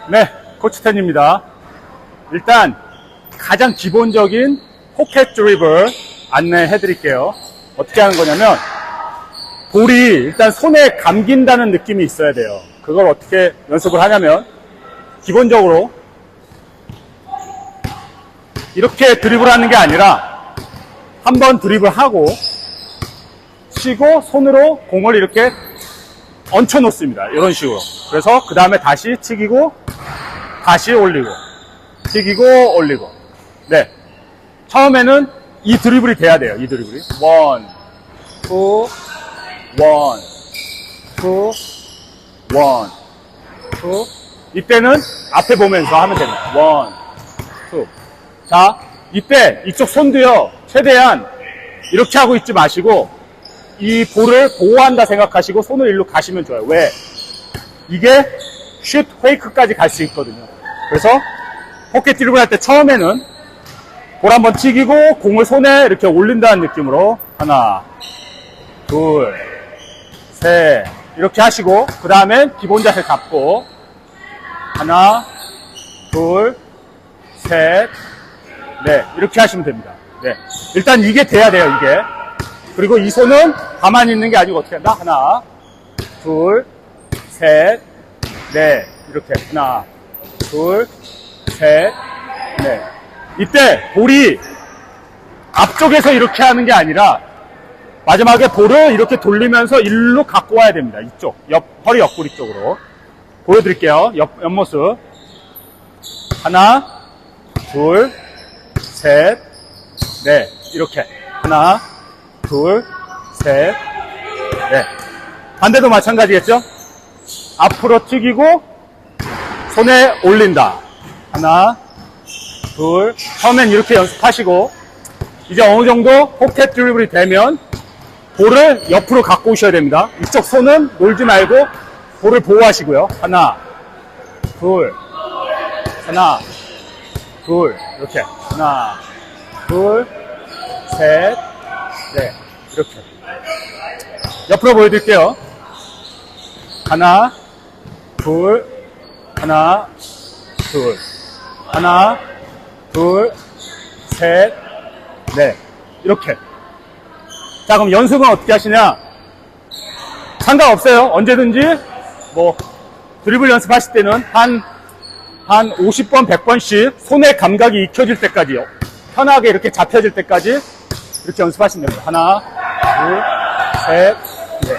네, 코치 텐입니다. 일단 가장 기본적인 포켓 드리블 안내해 드릴게요. 어떻게 하는 거냐면 볼이 일단 손에 감긴다는 느낌이 있어야 돼요. 그걸 어떻게 연습을 하냐면 기본적으로 이렇게 드리블 하는 게 아니라 한번 드리블 하고 치고 손으로 공을 이렇게 얹혀 놓습니다. 이런 식으로. 그래서 그 다음에 다시 튀기고 다시 올리고 튀기고 올리고. 네, 처음에는 이 드리블이 돼야 돼요. 이 드리블이 1, 2, 1, 2, 1, 2. 이때는 앞에 보면서 하면 됩니다. 1, 2. 자, 이때 이쪽 손도요, 최대한 이렇게 하고 있지 마시고 이 볼을 보호한다 생각하시고 손을 일로 가시면 좋아요. 왜? 이게 슛 페이크까지 갈 수 있거든요. 그래서 포켓 드리블 할 때 처음에는 볼 한번 튀기고 공을 손에 이렇게 올린다는 느낌으로 하나, 둘, 셋 이렇게 하시고 그 다음에 기본 자세 잡고 하나, 둘, 셋, 넷 이렇게 하시면 됩니다. 네, 일단 이게 돼야 돼요. 이게. 그리고 이 손은 가만히 있는 게 아니고 어떻게 한다? 하나, 둘, 셋, 넷 이렇게 하나, 둘, 셋, 넷. 이때 볼이 앞쪽에서 이렇게 하는 게 아니라 마지막에 볼을 이렇게 돌리면서 일로 갖고 와야 됩니다. 이쪽, 허리 옆구리 쪽으로. 보여드릴게요. 옆모습. 하나, 둘, 셋, 넷. 이렇게. 하나, 둘, 셋, 넷. 반대도 마찬가지겠죠? 앞으로 튀기고 손에 올린다. 하나, 둘. 처음엔 이렇게 연습하시고 이제 어느 정도 포켓 드리블이 되면 볼을 옆으로 갖고 오셔야 됩니다. 이쪽 손은 놀지 말고 볼을 보호하시고요. 하나, 둘, 하나, 둘. 이렇게. 하나, 둘, 셋, 넷. 이렇게. 옆으로 보여드릴게요. 하나, 둘, 하나, 둘, 하나, 둘, 셋, 넷. 이렇게. 자, 그럼 연습은 어떻게 하시냐? 상관없어요. 언제든지, 드리블 연습하실 때는 한 50번, 100번씩 손의 감각이 익혀질 때까지요. 편하게 이렇게 잡혀질 때까지 이렇게 연습하시면 됩니다. 하나, 둘, 셋, 넷.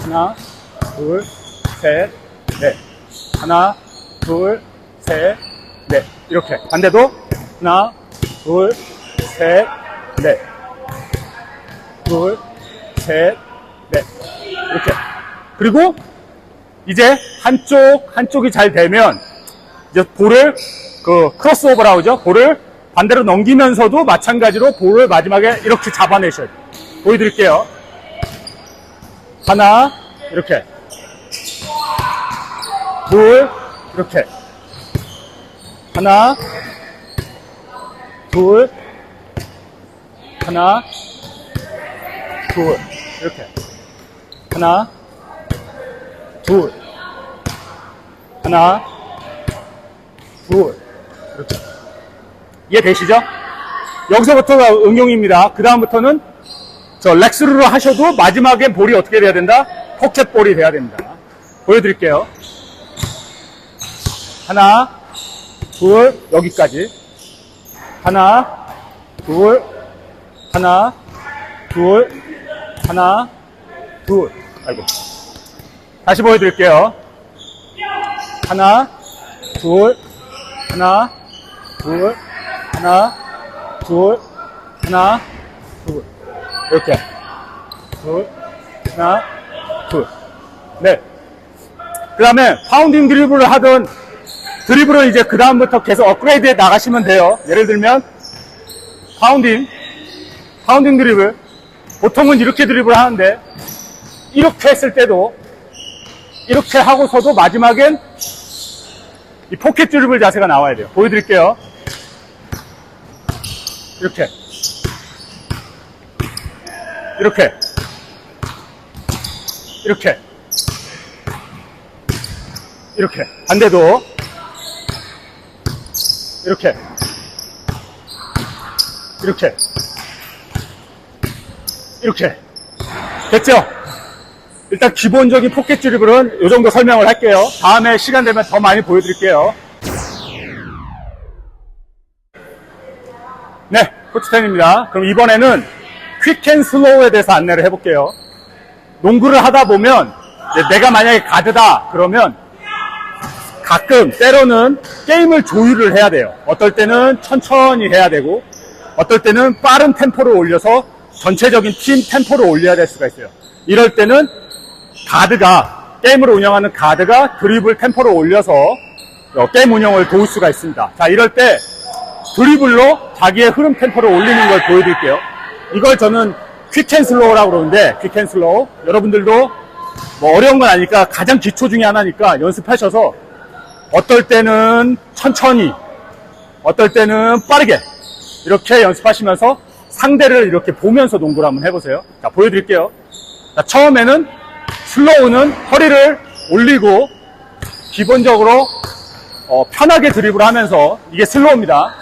하나, 둘, 셋, 넷. 하나, 둘, 셋, 넷. 이렇게. 반대도 하나, 둘, 셋, 넷. 둘, 셋, 넷. 이렇게. 그리고 이제 한쪽이 잘 되면 이제 볼을 크로스오버라고 하죠. 볼을 반대로 넘기면서도 마찬가지로 볼을 마지막에 이렇게 잡아내셔야 돼요. 보여드릴게요. 하나, 이렇게. 둘, 이렇게. 하나, 둘, 하나, 둘, 이렇게. 하나, 둘, 하나, 둘, 이렇게. 이해되시죠? 여기서부터가 응용입니다. 그 다음부터는 렉스루로 하셔도 마지막엔 볼이 어떻게 돼야 된다? 포켓볼이 돼야 됩니다. 보여드릴게요. 하나, 둘, 여기까지. 하나, 둘, 하나, 둘, 하나, 둘. 아이고. 다시 보여드릴게요. 하나, 둘, 하나, 둘, 하나, 둘, 하나, 둘. 이렇게. 둘, 하나, 둘. 네. 그 다음에 파운딩 드리블을 하던 드리블은 이제 그 다음부터 계속 업그레이드해 나가시면 돼요. 예를 들면 파운딩 드리블. 보통은 이렇게 드리블을 하는데 이렇게 했을 때도 이렇게 하고서도 마지막엔 이 포켓 드리블 자세가 나와야 돼요. 보여드릴게요. 이렇게. 이렇게. 이렇게. 이렇게. 반대도 이렇게. 이렇게. 이렇게. 됐죠? 일단 기본적인 포켓 드리블은 이 정도 설명을 할게요. 다음에 시간 되면 더 많이 보여드릴게요. 네, 코치10입니다. 그럼 이번에는 퀵 앤 슬로우에 대해서 안내를 해볼게요. 농구를 하다 보면 내가 만약에 가드다 그러면 가끔 때로는 게임을 조율을 해야 돼요. 어떨 때는 천천히 해야 되고 어떨 때는 빠른 템포를 올려서 전체적인 팀 템포를 올려야 될 수가 있어요. 이럴 때는 가드가, 게임을 운영하는 가드가 드리블 템포를 올려서 게임 운영을 도울 수가 있습니다. 자, 이럴 때 드리블로 자기의 흐름 템포를 올리는 걸 보여드릴게요. 이걸 저는 퀵 앤 슬로우라고 그러는데, 퀵 앤 슬로우. 여러분들도 뭐 어려운 건 아니니까 가장 기초 중에 하나니까 연습하셔서 어떨 때는 천천히, 어떨 때는 빠르게 이렇게 연습하시면서 상대를 이렇게 보면서 농구를 한번 해보세요. 자, 보여드릴게요. 자, 처음에는 슬로우는 허리를 올리고 기본적으로 편하게 드리블을 하면서, 이게 슬로우입니다.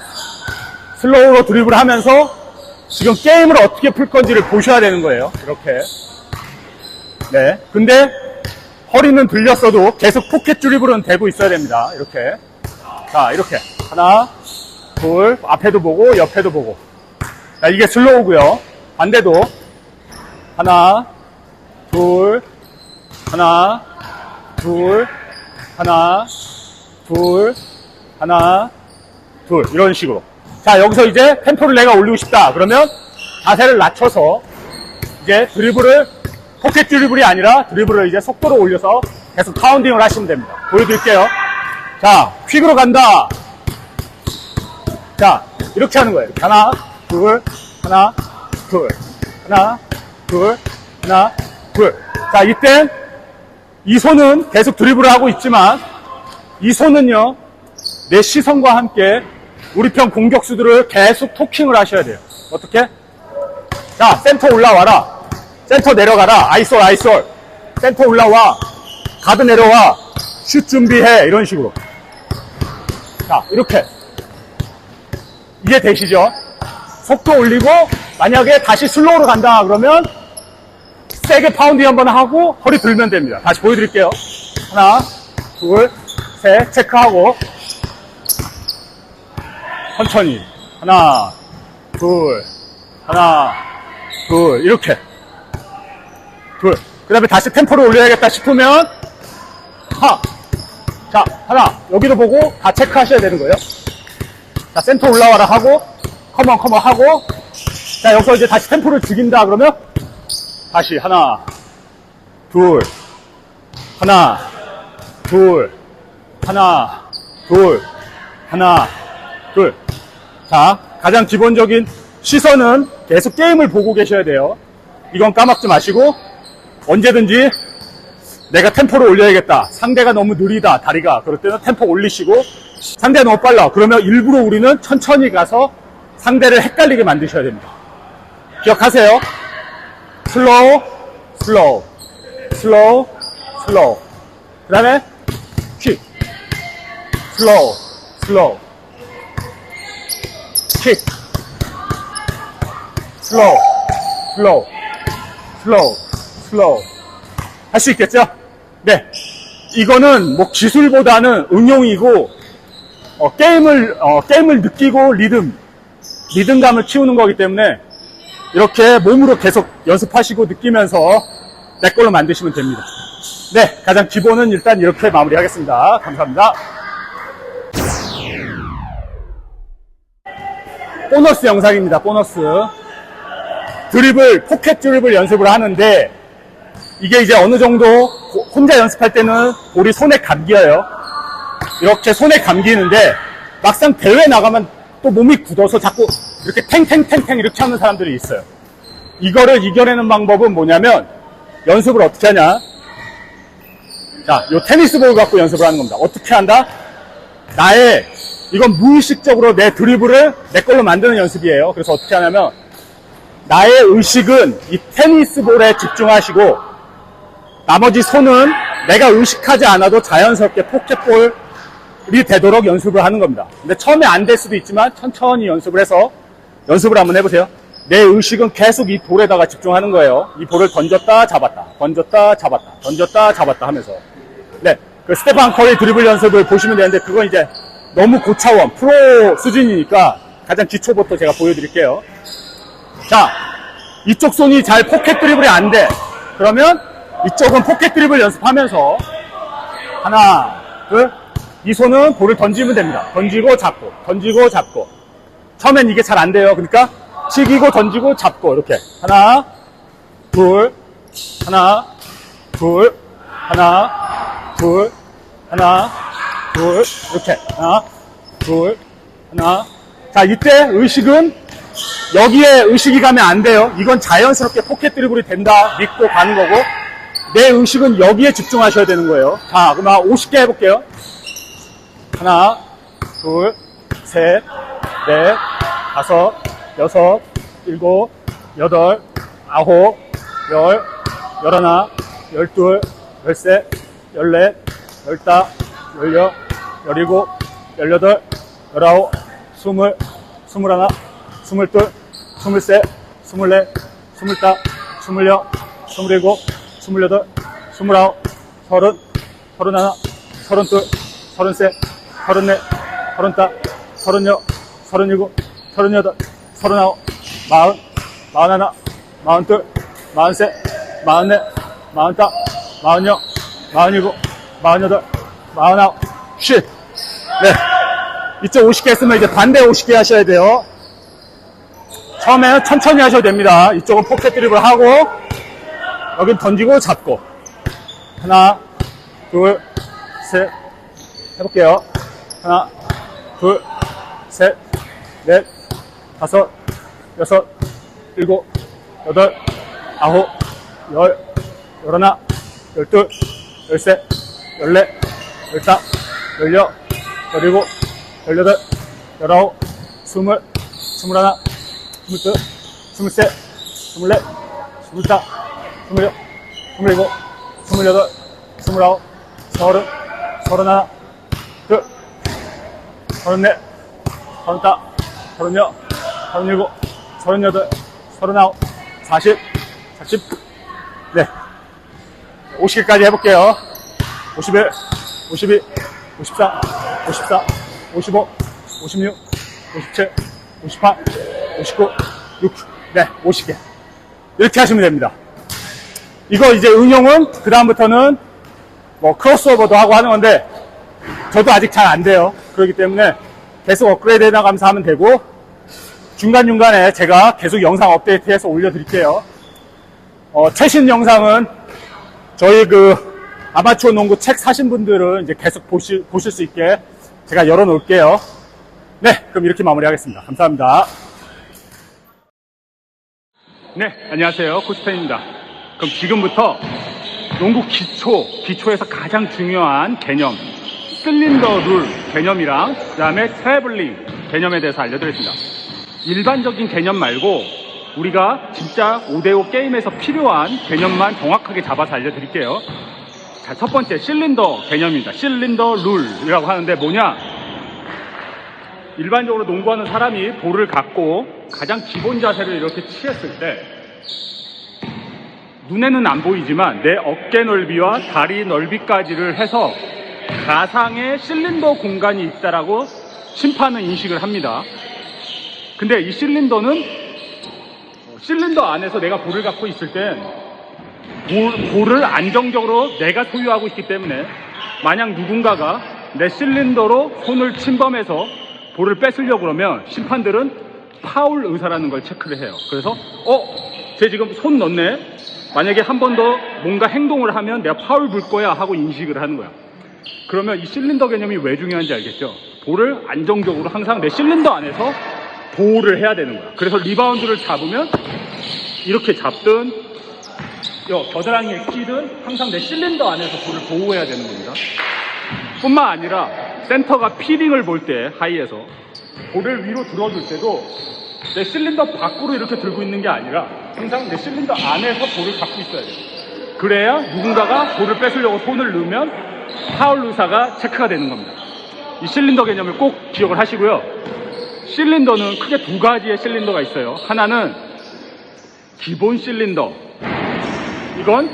슬로우로 드리블을 하면서 지금 게임을 어떻게 풀 건지를 보셔야 되는 거예요. 이렇게. 네. 근데 허리는 들렸어도 계속 포켓 드리블은 되고 있어야 됩니다. 이렇게. 자, 이렇게. 하나, 둘, 앞에도 보고 옆에도 보고. 자, 이게 슬로우고요. 반대도. 하나, 둘, 하나, 둘, 하나, 둘, 하나, 둘. 이런 식으로. 자, 여기서 이제 템포를 내가 올리고 싶다. 그러면 자세를 낮춰서 이제 드리블을, 포켓 드리블이 아니라 드리블을 이제 속도를 올려서 계속 파운딩을 하시면 됩니다. 보여드릴게요. 자, 퀵으로 간다. 자, 이렇게 하는 거예요. 하나, 둘, 하나, 둘, 하나, 둘, 하나, 둘. 자, 이땐 이 손은 계속 드리블을 하고 있지만 이 손은요, 내 시선과 함께 우리 편 공격수들을 계속 토킹을 하셔야 돼요. 어떻게? 자, 센터 올라와라. 센터 내려가라. 아이솔, 아이솔. 센터 올라와. 가드 내려와. 슛 준비해. 이런 식으로. 자, 이렇게. 이해 되시죠? 속도 올리고, 만약에 다시 슬로우로 간다 그러면 세게 파운딩 한번 하고 허리 들면 됩니다. 다시 보여드릴게요. 하나, 둘, 셋. 체크하고 천천히. 하나, 둘, 하나, 둘. 이렇게. 둘. 그 다음에 다시 템포를 올려야겠다 싶으면 자, 하나. 여기도 보고 다 체크하셔야 되는 거예요. 자, 센터 올라와라 하고 컴온 하고, 자, 여기서 이제 다시 템포를 죽인다 그러면 다시 하나, 둘, 하나, 둘, 하나, 둘, 하나, 둘. 자, 가장 기본적인 시선은 계속 게임을 보고 계셔야 돼요. 이건 까먹지 마시고 언제든지 내가 템포를 올려야겠다. 상대가 너무 느리다, 다리가. 그럴 때는 템포 올리시고, 상대가 너무 빨라. 그러면 일부러 우리는 천천히 가서 상대를 헷갈리게 만드셔야 됩니다. 기억하세요. 슬로우, 슬로우, 슬로우, 슬로우. 그 다음에 킥, 슬로우, 슬로우, 킥, 슬로우, 슬로우, 슬로우, 슬로우. 할 수 있겠죠? 네. 이거는 뭐 기술보다는 응용이고, 게임을 느끼고 리듬감을 키우는 거기 때문에 이렇게 몸으로 계속 연습하시고 느끼면서 내 걸로 만드시면 됩니다. 네. 가장 기본은 일단 이렇게 마무리하겠습니다. 감사합니다. 보너스 영상입니다. 보너스. 드리블, 포켓 드리블 연습을 하는데, 이게 이제 어느 정도 혼자 연습할 때는 볼이 손에 감겨요. 이렇게 손에 감기는데 막상 대회 나가면 또 몸이 굳어서 자꾸 이렇게 탱탱탱탱 이렇게 하는 사람들이 있어요. 이거를 이겨내는 방법은 뭐냐면, 연습을 어떻게 하냐. 자, 요 테니스 볼 갖고 연습을 하는 겁니다. 어떻게 한다? 이건 무의식적으로 내 드리블을 내 걸로 만드는 연습이에요. 그래서 어떻게 하냐면, 나의 의식은 이 테니스 볼에 집중하시고, 나머지 손은 내가 의식하지 않아도 자연스럽게 포켓볼 되도록 연습을 하는 겁니다. 근데 처음에 안 될 수도 있지만 천천히 연습을 해서 연습을 한번 해보세요. 내 의식은 계속 이 볼에다가 집중하는 거예요. 이 볼을 던졌다 잡았다 던졌다 잡았다 던졌다 잡았다 하면서. 네, 그 스테판 커리 드리블 연습을 보시면 되는데 그건 이제 너무 고차원 프로 수준이니까 가장 기초부터 제가 보여드릴게요. 자, 이쪽 손이 잘 포켓 드리블이 안 돼. 그러면 이쪽은 포켓 드리블 연습하면서 하나, 둘, 이 손은 볼을 던지면 됩니다. 던지고 잡고, 던지고 잡고. 처음엔 이게 잘 안 돼요. 그러니까 튀기고 던지고 잡고 이렇게 하나, 둘, 하나, 둘, 하나, 둘, 하나, 둘, 이렇게 하나, 둘, 하나. 자, 이때 의식은 여기에 의식이 가면 안 돼요. 이건 자연스럽게 포켓 드리블이 된다 믿고 가는 거고, 내 의식은 여기에 집중하셔야 되는 거예요. 자, 그럼 50개 해볼게요. 하나, 둘, 셋, 넷, 다섯, 여섯, 일곱, 여덟, 아홉, 열, 열하나, 열둘, 열셋, 열넷, 열다, 열여, 열일곱, 열여덟, 열아홉, 스물, 스물하나, 스물둘, 스물셋, 스물넷, 스물다, 스물여, 스물일곱, 스물여덟, 스물아홉, 서른, 서른하나, 서른둘, 서른셋, 서른넷, 서른다, 서른여, 서른일곱, 서른여덟, 서른아홉, 마흔, 마흔하나, 마흔둘, 마흔셋, 마흔넷, 마흔다, 마흔여, 마흔일곱, 마흔여덟, 마흔아홉, 쉿. 네. 이쪽 50개 했으면 이제 반대 50개 하셔야 돼요. 처음에는 천천히 하셔도 됩니다. 이쪽은 포켓 드리블 하고, 여긴 던지고 잡고. 하나, 둘, 셋. 해볼게요. 하나, 둘, 셋, 넷, 다섯, 여섯, 일곱, 여덟, 아홉, 열, 열하나, 열둘, 열셋, 열넷, 열다, 열여, 열일곱, 열여덟, 열아홉, 스물, 스물하나, 스물둘, 스물셋, 스물넷, 스물다, 스물여, 스물일곱, 스물여덟, 스물아홉, 서른, 서른하나, 둘, 서른넷, 서른다, 서른여, 서른일곱, 서른여덟, 서른아홉, 40, 40, 네. 50개까지 해볼게요. 51, 52, 53, 54, 55, 56, 57, 58, 59, 60, 네, 50개. 이렇게 하시면 됩니다. 이거 이제 응용은 그다음부터는 뭐 크로스오버도 하고 하는 건데 저도 아직 잘 안 돼요. 그렇기 때문에 계속 업그레이드 해나가면서 하면 되고, 중간중간에 제가 계속 영상 업데이트해서 올려드릴게요. 최신 영상은 저희 아마추어 농구 책 사신 분들은 이제 계속 보실 수 있게 제가 열어놓을게요. 네, 그럼 이렇게 마무리하겠습니다. 감사합니다. 네, 안녕하세요. 코치팬입니다. 그럼 지금부터 농구 기초에서 가장 중요한 개념, 실린더 룰 개념이랑 그 다음에 트래블링 개념에 대해서 알려드리겠습니다. 일반적인 개념 말고 우리가 진짜 5대5 게임에서 필요한 개념만 정확하게 잡아서 알려드릴게요. 자, 첫 번째 실린더 개념입니다. 실린더 룰이라고 하는데 뭐냐? 일반적으로 농구하는 사람이 볼을 갖고 가장 기본 자세를 이렇게 취했을 때 눈에는 안 보이지만 내 어깨 넓이와 다리 넓이까지를 해서 가상의 실린더 공간이 있다라고 심판은 인식을 합니다. 근데 이 실린더는 실린더 안에서 내가 볼을 갖고 있을 땐 볼을 안정적으로 내가 소유하고 있기 때문에 만약 누군가가 내 실린더로 손을 침범해서 볼을 뺏으려고 그러면 심판들은 파울 의사라는 걸 체크를 해요. 그래서 쟤 지금 손 넣네? 만약에 한 번 더 뭔가 행동을 하면 내가 파울 불 거야 하고 인식을 하는 거야. 그러면 이 실린더 개념이 왜 중요한지 알겠죠? 볼을 안정적으로 항상 내 실린더 안에서 보호를 해야 되는 거야. 그래서 리바운드를 잡으면 이렇게 잡든 겨드랑이에 끼든 항상 내 실린더 안에서 볼을 보호해야 되는 겁니다. 뿐만 아니라 센터가 피딩을 볼 때 하이에서 볼을 위로 들어줄 때도 내 실린더 밖으로 이렇게 들고 있는 게 아니라 항상 내 실린더 안에서 볼을 갖고 있어야 돼요. 그래야 누군가가 볼을 뺏으려고 손을 넣으면 파울 의사가 체크가 되는 겁니다. 이 실린더 개념을 꼭 기억을 하시고요. 실린더는 크게 두 가지의 실린더가 있어요. 하나는 기본 실린더. 이건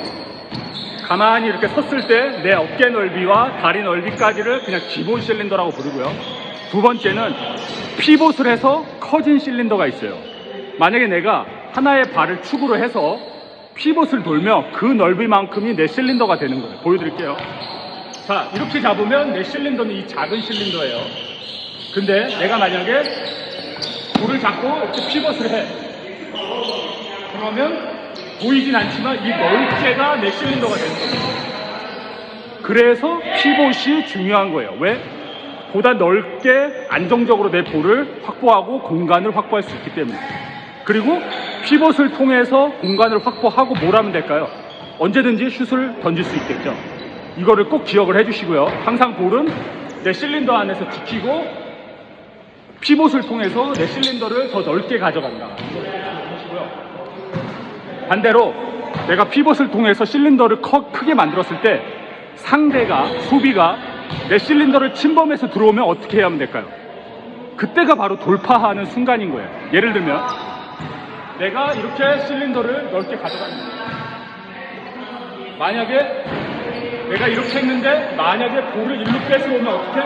가만히 이렇게 섰을 때 내 어깨 넓이와 다리 넓이까지를 그냥 기본 실린더라고 부르고요. 두 번째는 피봇을 해서 커진 실린더가 있어요. 만약에 내가 하나의 발을 축으로 해서 피봇을 돌며 그 넓이만큼이 내 실린더가 되는 거예요. 보여드릴게요. 자, 이렇게 잡으면 내 실린더는 이 작은 실린더예요. 근데 내가 만약에 볼을 잡고 이렇게 피벗을 해. 그러면 보이진 않지만 이 넓게가 내 실린더가 되는 거예요. 그래서 피벗이 중요한 거예요. 왜? 보다 넓게 안정적으로 내 볼을 확보하고 공간을 확보할 수 있기 때문에. 그리고 피벗을 통해서 공간을 확보하고 뭘 하면 될까요? 언제든지 슛을 던질 수 있겠죠. 이거를 꼭 기억을 해주시고요. 항상 볼은 내 실린더 안에서 지키고 피봇을 통해서 내 실린더를 더 넓게 가져간다. 반대로 내가 피봇을 통해서 실린더를 크게 만들었을 때 상대가, 수비가 내 실린더를 침범해서 들어오면 어떻게 해야 하면 될까요? 그때가 바로 돌파하는 순간인 거예요. 예를 들면 내가 이렇게 실린더를 넓게 가져가는 거예요. 만약에 내가 이렇게 했는데 만약에 볼을 일로 뺏어오면 어떻게?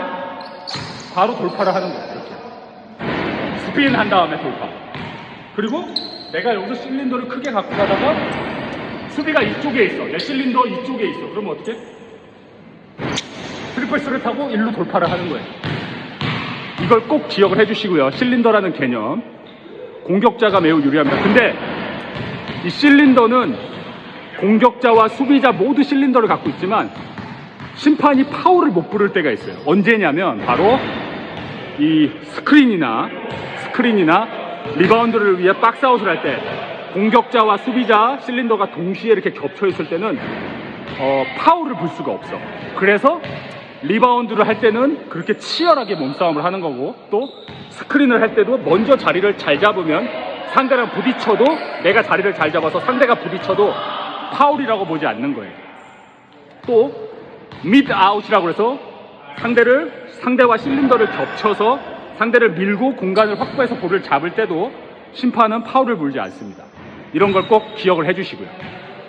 바로 돌파를 하는 거예요. 이렇게 스핀 한 다음에 돌파. 그리고 내가 여기서 실린더를 크게 갖고 가다가 수비가 이쪽에 있어. 내 실린더 이쪽에 있어. 그러면 어떻게? 트리플 스를 하고 일로 돌파를 하는 거예요. 이걸 꼭 기억을 해주시고요. 실린더라는 개념. 공격자가 매우 유리합니다. 근데 이 실린더는 공격자와 수비자 모두 실린더를 갖고 있지만 심판이 파울을 못 부를 때가 있어요. 언제냐면 바로 이 스크린이나 리바운드를 위해 박스아웃을 할 때 공격자와 수비자 실린더가 동시에 이렇게 겹쳐 있을 때는 파울을 불 수가 없어. 그래서 리바운드를 할 때는 그렇게 치열하게 몸싸움을 하는 거고, 또 스크린을 할 때도 먼저 자리를 잘 잡으면 상대랑 부딪혀도, 내가 자리를 잘 잡아서 상대가 부딪혀도 파울이라고 보지 않는 거예요. 또 미드 아웃이라고 해서 상대와 실린더를 겹쳐서 상대를 밀고 공간을 확보해서 볼을 잡을 때도 심판은 파울을 불지 않습니다. 이런 걸 꼭 기억을 해주시고요.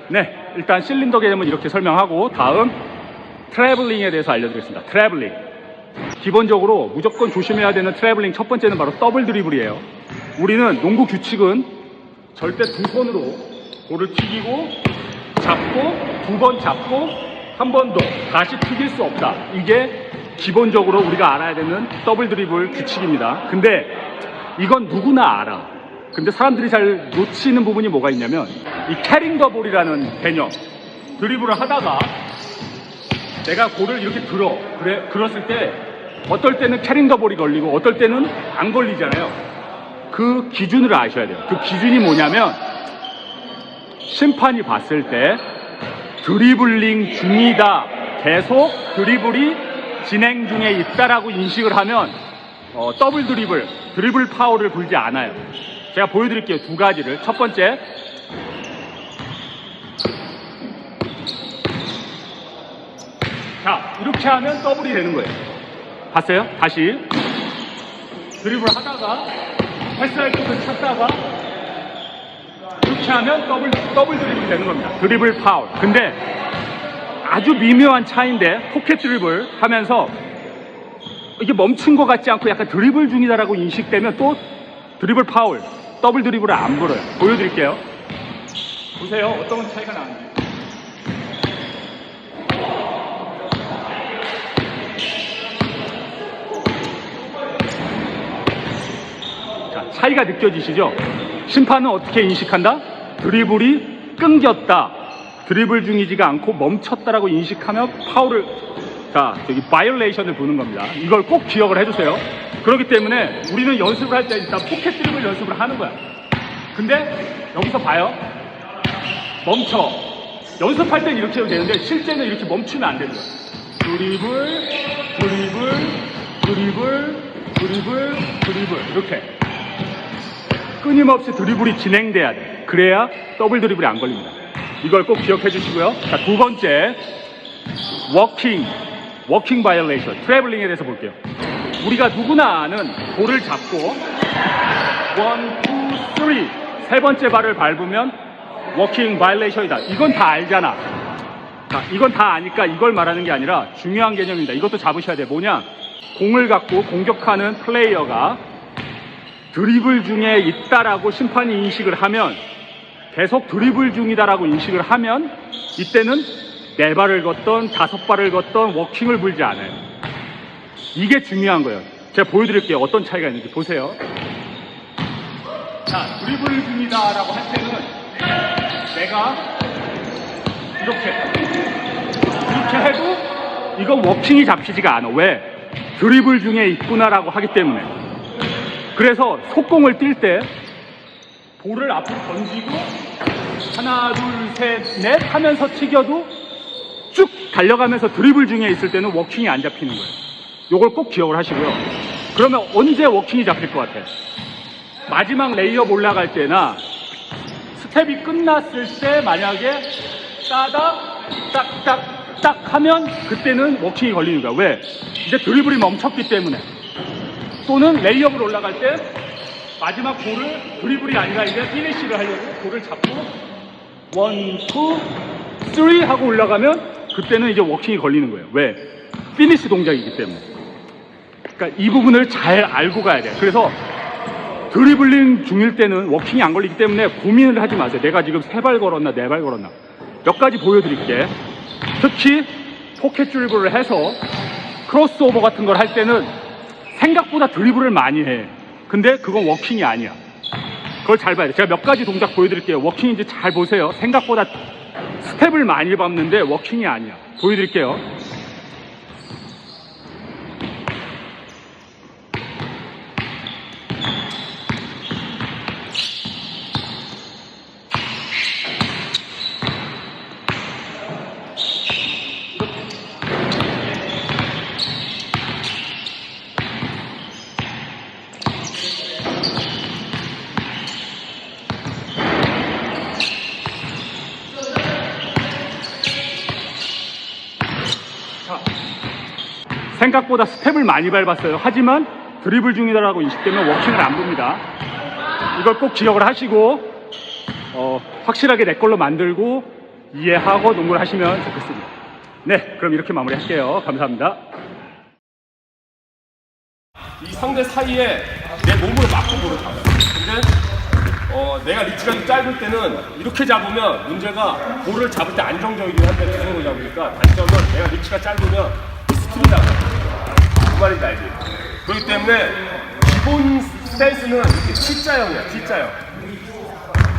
네, 일단 실린더 개념은 이렇게 설명하고 다음 트래블링에 대해서 알려드리겠습니다. 트래블링. 기본적으로 무조건 조심해야 되는 트래블링 첫 번째는 바로 더블 드리블이에요. 우리는 농구 규칙은 절대 두 손으로 볼을 튀기고 잡고 두 번 잡고 한 번 더 다시 튀길 수 없다. 이게 기본적으로 우리가 알아야 되는 더블 드리블 규칙입니다. 근데 이건 누구나 알아. 근데 사람들이 잘 놓치는 부분이 뭐가 있냐면 이 캐링 더 볼이라는 개념. 드리블을 하다가 내가 볼을 이렇게 들어. 그랬을 때 어떨 때는 캐링 더 볼이 걸리고 어떨 때는 안 걸리잖아요. 그 기준을 아셔야 돼요. 그 기준이 뭐냐면 심판이 봤을 때 드리블링 중이다. 계속 드리블이 진행 중에 있다라고 인식을 하면 더블 드리블 파울을 불지 않아요. 제가 보여드릴게요. 두 가지를. 첫 번째, 자, 이렇게 하면 더블이 되는 거예요. 봤어요? 다시 드리블 하다가 패스할 곳을 찾다가 이렇게 하면 더블 드리블이 되는 겁니다. 드리블 파울. 근데 아주 미묘한 차이인데 포켓 드리블 하면서 이게 멈춘 것 같지 않고 약간 드리블 중이다라고 인식되면 또 드리블 파울, 더블 드리블을 안 불어요. 보여드릴게요. 보세요. 어떤 차이가 나는지. 자, 차이가 느껴지시죠? 심판은 어떻게 인식한다? 드리블이 끊겼다. 드리블 중이지가 않고 멈췄다라고 인식하면 파울을, 여기 바이올레이션을 부는 겁니다. 이걸 꼭 기억을 해주세요. 그렇기 때문에 우리는 연습을 할 때 일단 포켓 드리블 연습을 하는 거야. 근데 여기서 봐요. 멈춰. 연습할 땐 이렇게 해도 되는데 실제는 이렇게 멈추면 안 되는 거야. 드리블 이렇게 끊임없이 드리블이 진행돼야 돼. 그래야 더블 드리블이 안 걸립니다. 이걸 꼭 기억해 주시고요. 자, 두 번째, 워킹 바이올레이션, 트래블링에 대해서 볼게요. 우리가 누구나 아는 볼을 잡고 1, 2, 3 세 번째 발을 밟으면 워킹 바이레이션이다. 이건 다 알잖아. 자, 이건 다 아니까 이걸 말하는 게 아니라 중요한 개념입니다. 이것도 잡으셔야 돼. 뭐냐? 공을 갖고 공격하는 플레이어가 드리블 중에 있다라고 심판이 인식을 하면, 계속 드리블 중이다라고 인식을 하면 이때는 4발을 걷던 5발을 걷던 워킹을 불지 않아요. 이게 중요한 거예요. 제가 보여드릴게요. 어떤 차이가 있는지 보세요. 자, 드리블 중이다라고 할 때는 내가 이렇게 해도 이건 워킹이 잡히지가 않아. 왜? 드리블 중에 있구나라고 하기 때문에. 그래서 속공을 뛸 때 볼을 앞으로 던지고 하나, 둘, 셋, 넷 하면서 튀겨도 쭉 달려가면서 드리블 중에 있을 때는 워킹이 안 잡히는 거예요. 요걸 꼭 기억을 하시고요. 그러면 언제 워킹이 잡힐 것 같아요? 마지막 레이업 올라갈 때나 스텝이 끝났을 때 만약에 따다 딱딱딱 하면 그때는 워킹이 걸리는 거야. 왜? 이제 드리블이 멈췄기 때문에. 또는 레이업을 올라갈 때 마지막 볼을 드리블이 아니라 이제 피니시를 하려고 볼을 잡고 1, 2, 3 하고 올라가면 그때는 이제 워킹이 걸리는 거예요. 왜? 피니시 동작이기 때문에. 그러니까 이 부분을 잘 알고 가야 돼요. 그래서 드리블링 중일 때는 워킹이 안 걸리기 때문에 고민을 하지 마세요. 내가 지금 3발 걸었나 4발 걸었나. 몇 가지 보여드릴게. 특히 포켓 드리블을 해서 크로스오버 같은 걸 할 때는 생각보다 드리블을 많이 해. 근데 그건 워킹이 아니야. 그걸 잘 봐야 돼. 제가 몇 가지 동작 보여드릴게요. 워킹인지 잘 보세요. 생각보다 스텝을 많이 밟는데 워킹이 아니야. 보여드릴게요. 생각보다 스텝을 많이 밟았어요. 하지만 드리블 중이다라고 인식되면 워킹을 안 봅니다. 이걸 꼭 기억을 하시고 확실하게 내 걸로 만들고 이해하고 농구를 하시면 좋겠습니다. 네, 그럼 이렇게 마무리할게요. 감사합니다. 이 상대 사이에 내 몸으로 맞고 볼을 잡아요. 근데 내가 리치가 좀 짧을 때는 이렇게 잡으면 문제가 볼을 잡을 때 안정적이긴 한데 두 손으로 잡으니까 단점은 내가 리치가 짧으면 스트리다가 그 말인지 알지? 그렇기 때문에 기본 스탠스는 이렇게 T자형이야. T자형.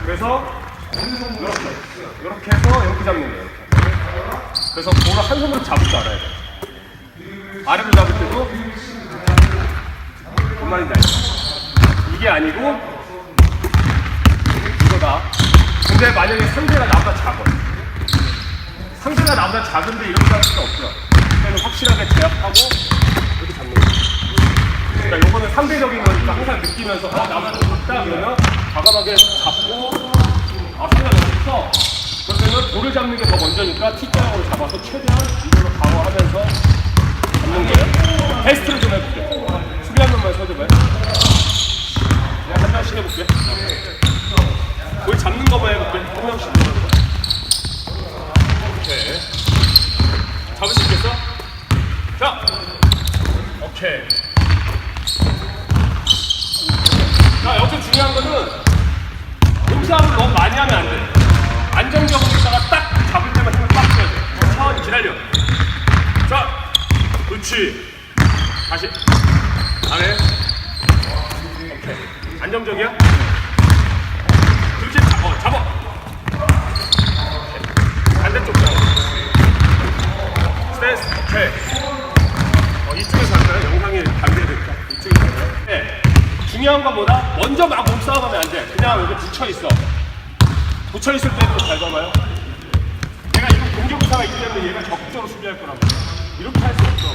그래서 이렇게 해서 이렇게 잡는 거예요. 이렇게. 그래서 볼을 한 손으로 잡을 줄 알아야 돼. 아래로 잡을 때도 그 말인지 알지? 이게 아니고 이거다. 근데 만약에 상대가 나보다 작아. 상대가 나보다 작은데 이렇게 할 수가 없죠. 그때는 확실하게 제압하고 이렇게 잡는 거예요. 그러니까 이거는 상대적인 거니까 항상 느끼면서 나보다 좀 작다 그러면 과감하게 잡고 상대가 너무 커. 그럴 때는 볼을 잡는 게 더 먼저니까 T자형으로 잡아서 최대한 이걸로 방어하면서 잡는 거예요. 테스트를 좀 해볼게. 수비 한 번만 서줘봐요. 그냥 한 명씩 해볼게. 볼 잡는 거만 해볼게. 한 명씩. 오케이. 잡을 수 있겠어? 자! 오케이. 자, 여기서 중요한 거는 몸싸움을 너무 많이 하면 안 돼. 안정적으로 있다가 딱 잡을 때만 힘을 빡 줘야 돼. 천천히 기다려. 자! 그렇지. 다시. 안해. 오케이. 안정적이야? 그렇지. 잡아. 오케이. 반대쪽 잡아. 스탠스. 오케이. 이쪽에서 할까요? 영상이 반대되니까. 이쪽에서 할까요? 네. 중요한 건 뭐다? 먼저 막 몸싸움하면 안 돼. 그냥 여기 붙여있어. 붙여있을 때도 잘 봐봐요. 내가 이거 공격 의사가 있기 때문에 얘가 적극적으로 수비할 거라고. 이렇게 할 수 없어.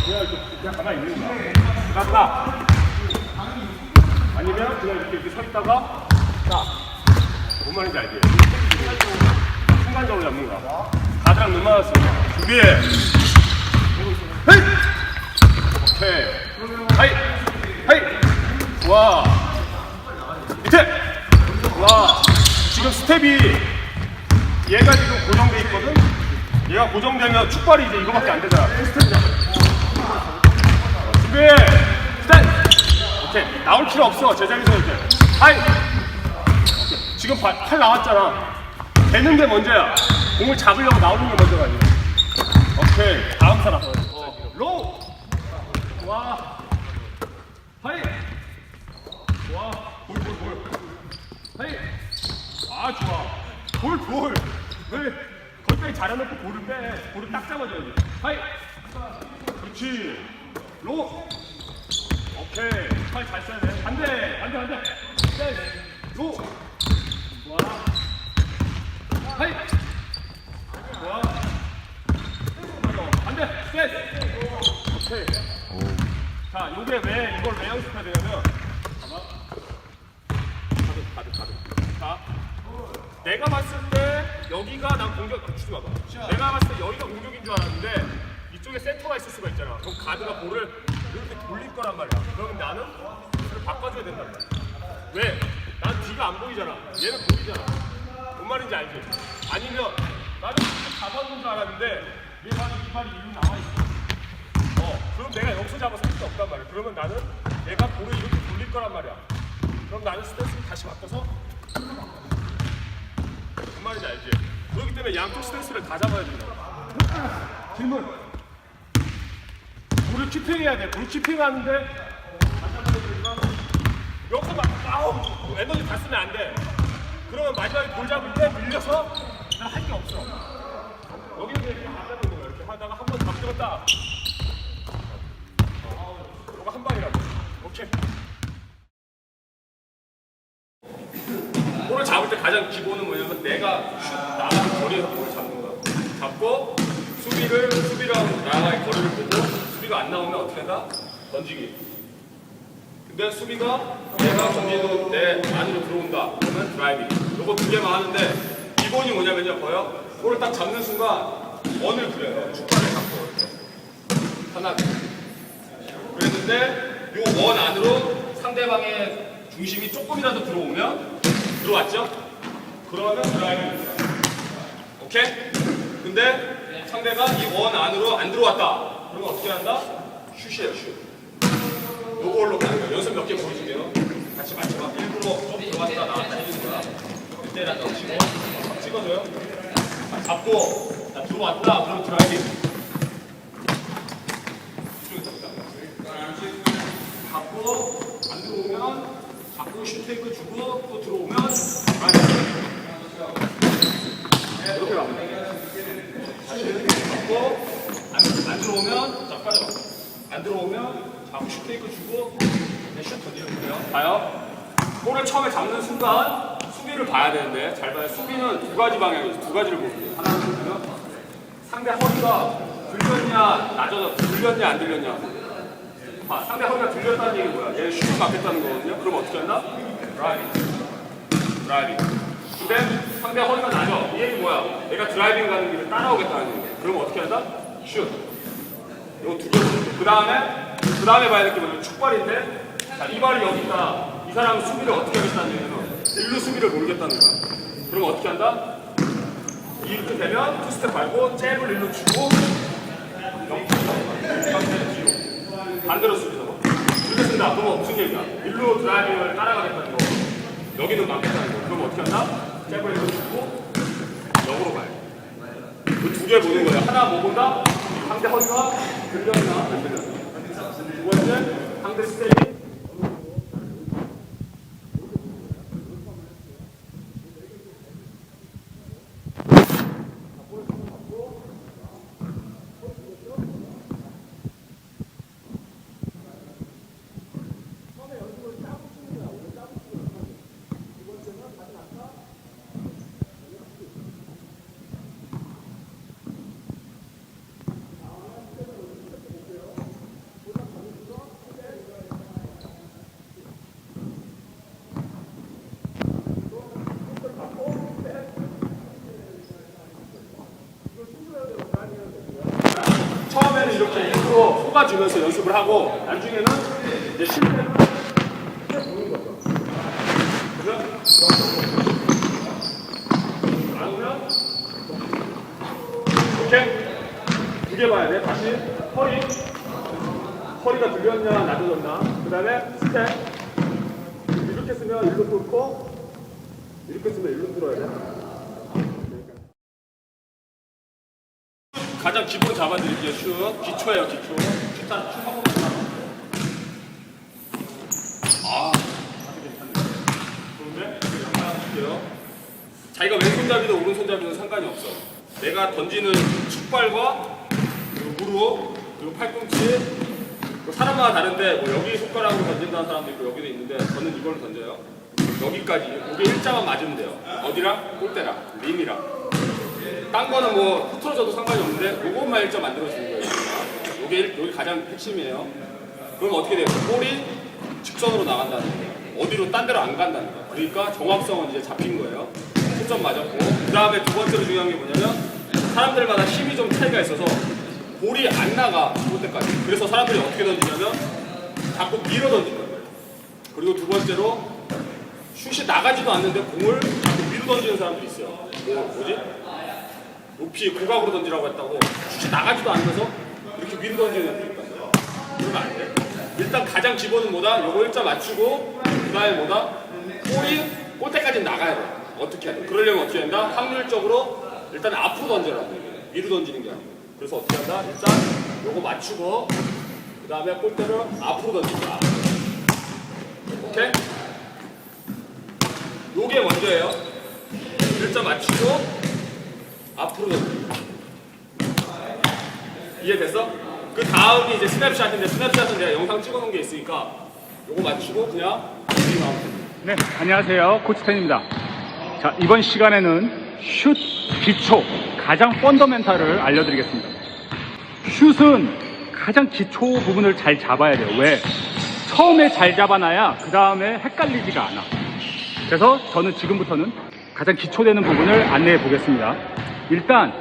그냥 가만히 있는 거야. 그러다가 아니면 그냥 이렇게 서 있다가 자, 뭔 말인지 알지? 순간적으로 잡는 거야. 가드랑 눈 맞았어. 준비해. 헤이! 오케이. 하이! 좋아. 밑에. 좋아. 지금 스텝이 얘가 지금 고정돼 있거든. 얘가 고정되면 축발이 이제 이거밖에 안 되잖아. 스텝이잖아. 준비. 스텝. 오케이. 나올 필요 없어. 제자리에서 이렇게. 하이. 오케이. 지금 팔 나왔잖아. 되는 게 먼저야. 공을 잡으려고 나오는 게 먼저가 아니야. 오케이. 다음 사람. 로우. 좋아. 하이. 좋아. 볼. 하이. 아, 좋아. 볼. 왜? 거기까지 잘해놓고 볼을 빼. 볼을 딱 잡아줘야지. 하이. 그렇지. 로우. 오케이. 팔 잘 써야 돼. 반대. 셋. 로우. 좋아. 하이. 좋아. 반대. 셋. 오케이. 자, 요게 왜 이걸 왜 연습해야 되냐면, 봐봐. 가드. 자, 내가 봤을 때 여기가 난 공격 주지 마봐. 내가 봤을 때 여기가 공격인 줄 알았는데 이쪽에 센터가 있을 수가 있잖아. 그럼 가드가 볼을 이렇게 돌릴 거란 말이야. 그러면 나는 볼을 바꿔줘야 된단 말이야. 왜? 난 뒤가 안 보이잖아. 얘는 보이잖아. 뭔 말인지 알지? 아니면 나는 잡아놓은 줄 알았는데 얘 발이 이리로 나와 있어. 그럼 내가 여기서 잡아서 할 수 없단 말이야. 그러면 나는 얘가 볼을 이렇게 돌릴 거란 말이야. 그럼 나는 스탠스를 다시 바꿔서 뭔 말인지 알지? 그렇기 때문에 양쪽 스탠스를 다 잡아야 된다. 질문. 볼을 키핑해야 돼. 볼 키핑하는데 여기서 막 에너지 다 쓰면 안 돼. 그러면 마지막에 볼 잡을 때 밀려서 난 할 게 없어. 여기는 이렇게 안 잡는 거야. 이렇게 하다가 한 번 잡았다. 이거 한 방이라고. 오케이. 볼을 잡을 때 가장 기본은 뭐냐면 내가 슛 나가는 거리에서 볼을 잡는 거야. 잡고 수비랑 나와의 거리를 보고 수비가 안 나오면 어떻게 한다? 던지기. 근데 수비가 내가 던지도 내 안으로 들어온다. 그러면 드라이빙. 요거 두 개만 하는데 기본이 뭐냐면요. 봐요. 볼을 딱 잡는 순간 원을 그려요. 축발을 잡고 편하게. 그랬는데 요 원 안으로 상대방의 중심이 조금이라도 들어왔죠? 그러면 드라이브입니다. 오케이? 근데 상대가 이 원 안으로 안 들어왔다. 그러면 어떻게 한다? 슛이에요, 슛. 요걸로 가는 거예요. 연습 몇 개 보여줄게요. 같이 맞춰봐. 일부러 좀 들어왔다 나왔다 해주는 거야. 그때랑 넣으시고 찍어줘요. 잡고 자, 들어왔다. 그럼 드라이빙. 잡고 안 들어오면 잡고 슈테이크 주고 또 들어오면 이렇게 가면 다시 잡고 안 들어오면 자 빠져 안 들어오면 잡고 슈테이크 주고 슛 던지는 거예요. 봐요. 볼을 처음에 잡는 순간 수비를 봐야 되는데 잘 봐요. 수비는 두 가지 방향이죠. 두 가지를 보면 돼요. 하나는 보면 상대 허리가 들렸냐 낮아져 들렸냐 안 들렸냐. 상대 허리가 들렸다는 얘기는 뭐야? 얘 슛을 맞겠다는 거거든요? 그럼 어떻게 한다? 드라이빙. 근데 상대 허리가 낮아. 이 얘기 뭐야? 얘가 드라이빙 가는 길을 따라오겠다는 얘기야. 그럼 어떻게 한다? 슛. 이거 두 개. 그 다음에 봐야 될 게 뭐냐면 축발인데 자, 이 발이 여기 있다. 이 사람은 수비를 어떻게 하겠다는 얘기는 일루 수비를 모르겠다는 거야. 그럼 어떻게 한다? 이렇게 되면 투스텝 밟고 잽을 일루 주고 반대로 수비서 들겠습니다. 그러면 무슨 얘기야? 일로 드라이빙을 따라가겠다는 거. 여기는 막겠다는 거. 그럼 어떻게 한다? 잽을 일로 주고 역으로 가요. 그 두 개 보는 거예요. 하나 뭐 본다? 상대 허리가 들렸나 안 들렸나. 두 번째 상대 스텝이 처음에는 이렇게 일부러 속아주면서 연습을 하고 나중에는 이제 실패는 나오면 이렇게 두 개 봐야 돼. 다시 허리가 들렸냐 낮아졌나. 그 다음에 스텝. 이렇게 쓰면 일로 뚫고 이렇게 쓰면 일로 뚫어야 돼. 가장 기본 잡아드릴게요. 슛 기초예요. 기초. 슛 한 번만. 그런데 장난할게요. 자기가 왼손잡이든 오른손잡이든 상관이 없어. 내가 던지는 축발과 그리고 무릎 그리고 팔꿈치 그리고 사람마다 다른데 뭐 여기 손가락으로 던진다는 사람도 있고 여기도 있는데 저는 이걸로 던져요. 여기까지 이게 일자만 맞으면 돼요. 어디랑? 골대랑 림이랑. 딴 거는 뭐 흐트러져도 상관이 없는데 요것만 일자 만들어주는 거예요. 여기 가장 핵심이에요. 그럼 어떻게 돼요? 볼이 직선으로 나간다는 거예요. 어디로 딴 데로 안 간다는 거예요. 그러니까 정확성은 이제 잡힌 거예요. 초점 맞았고 그 다음에 두 번째로 중요한 게 뭐냐면 사람들마다 힘이 좀 차이가 있어서 볼이 안 나가 골대까지. 그래서 사람들이 어떻게 던지냐면 자꾸 밀어 던지는 거예요. 그리고 두 번째로 슛이 나가지도 않는데 공을 자꾸 밀어 던지는 사람들이 있어요. 뭐지? 높이 고각으로 던지라고 했다고 슛이 나가지도 않으면서 이렇게 밀어 던지는 애들이 있거든요. 그러면 안 돼. 일단 가장 기본은 뭐다? 요거 일자 맞추고 그 다음에 뭐다? 볼이 골대까지 나가야 돼. 어떻게 해야 돼? 그러려면 어떻게 한다? 확률적으로 일단 앞으로 던져라. 위로 던지는 게 아니고. 그래서 어떻게 한다? 일단 요거 맞추고 그 다음에 골대를 앞으로 던진다. 오케이? 요게 먼저예요. 일자 맞추고 앞으로 던진다. 이해됐어? 그 다음이 이제 스냅샷인데 스냅샷은 내가 영상 찍어놓은 게 있으니까 요거 맞추고 그냥 뒤로 나오면 됩니다. 네, 안녕하세요. 코치텐입니다. 자, 이번 시간에는 슛 기초, 가장 펀더멘탈을 알려드리겠습니다. 슛은 가장 기초 부분을 잘 잡아야 돼요. 왜? 처음에 잘 잡아놔야 그 다음에 헷갈리지가 않아. 그래서 저는 지금부터는 가장 기초되는 부분을 안내해 보겠습니다. 일단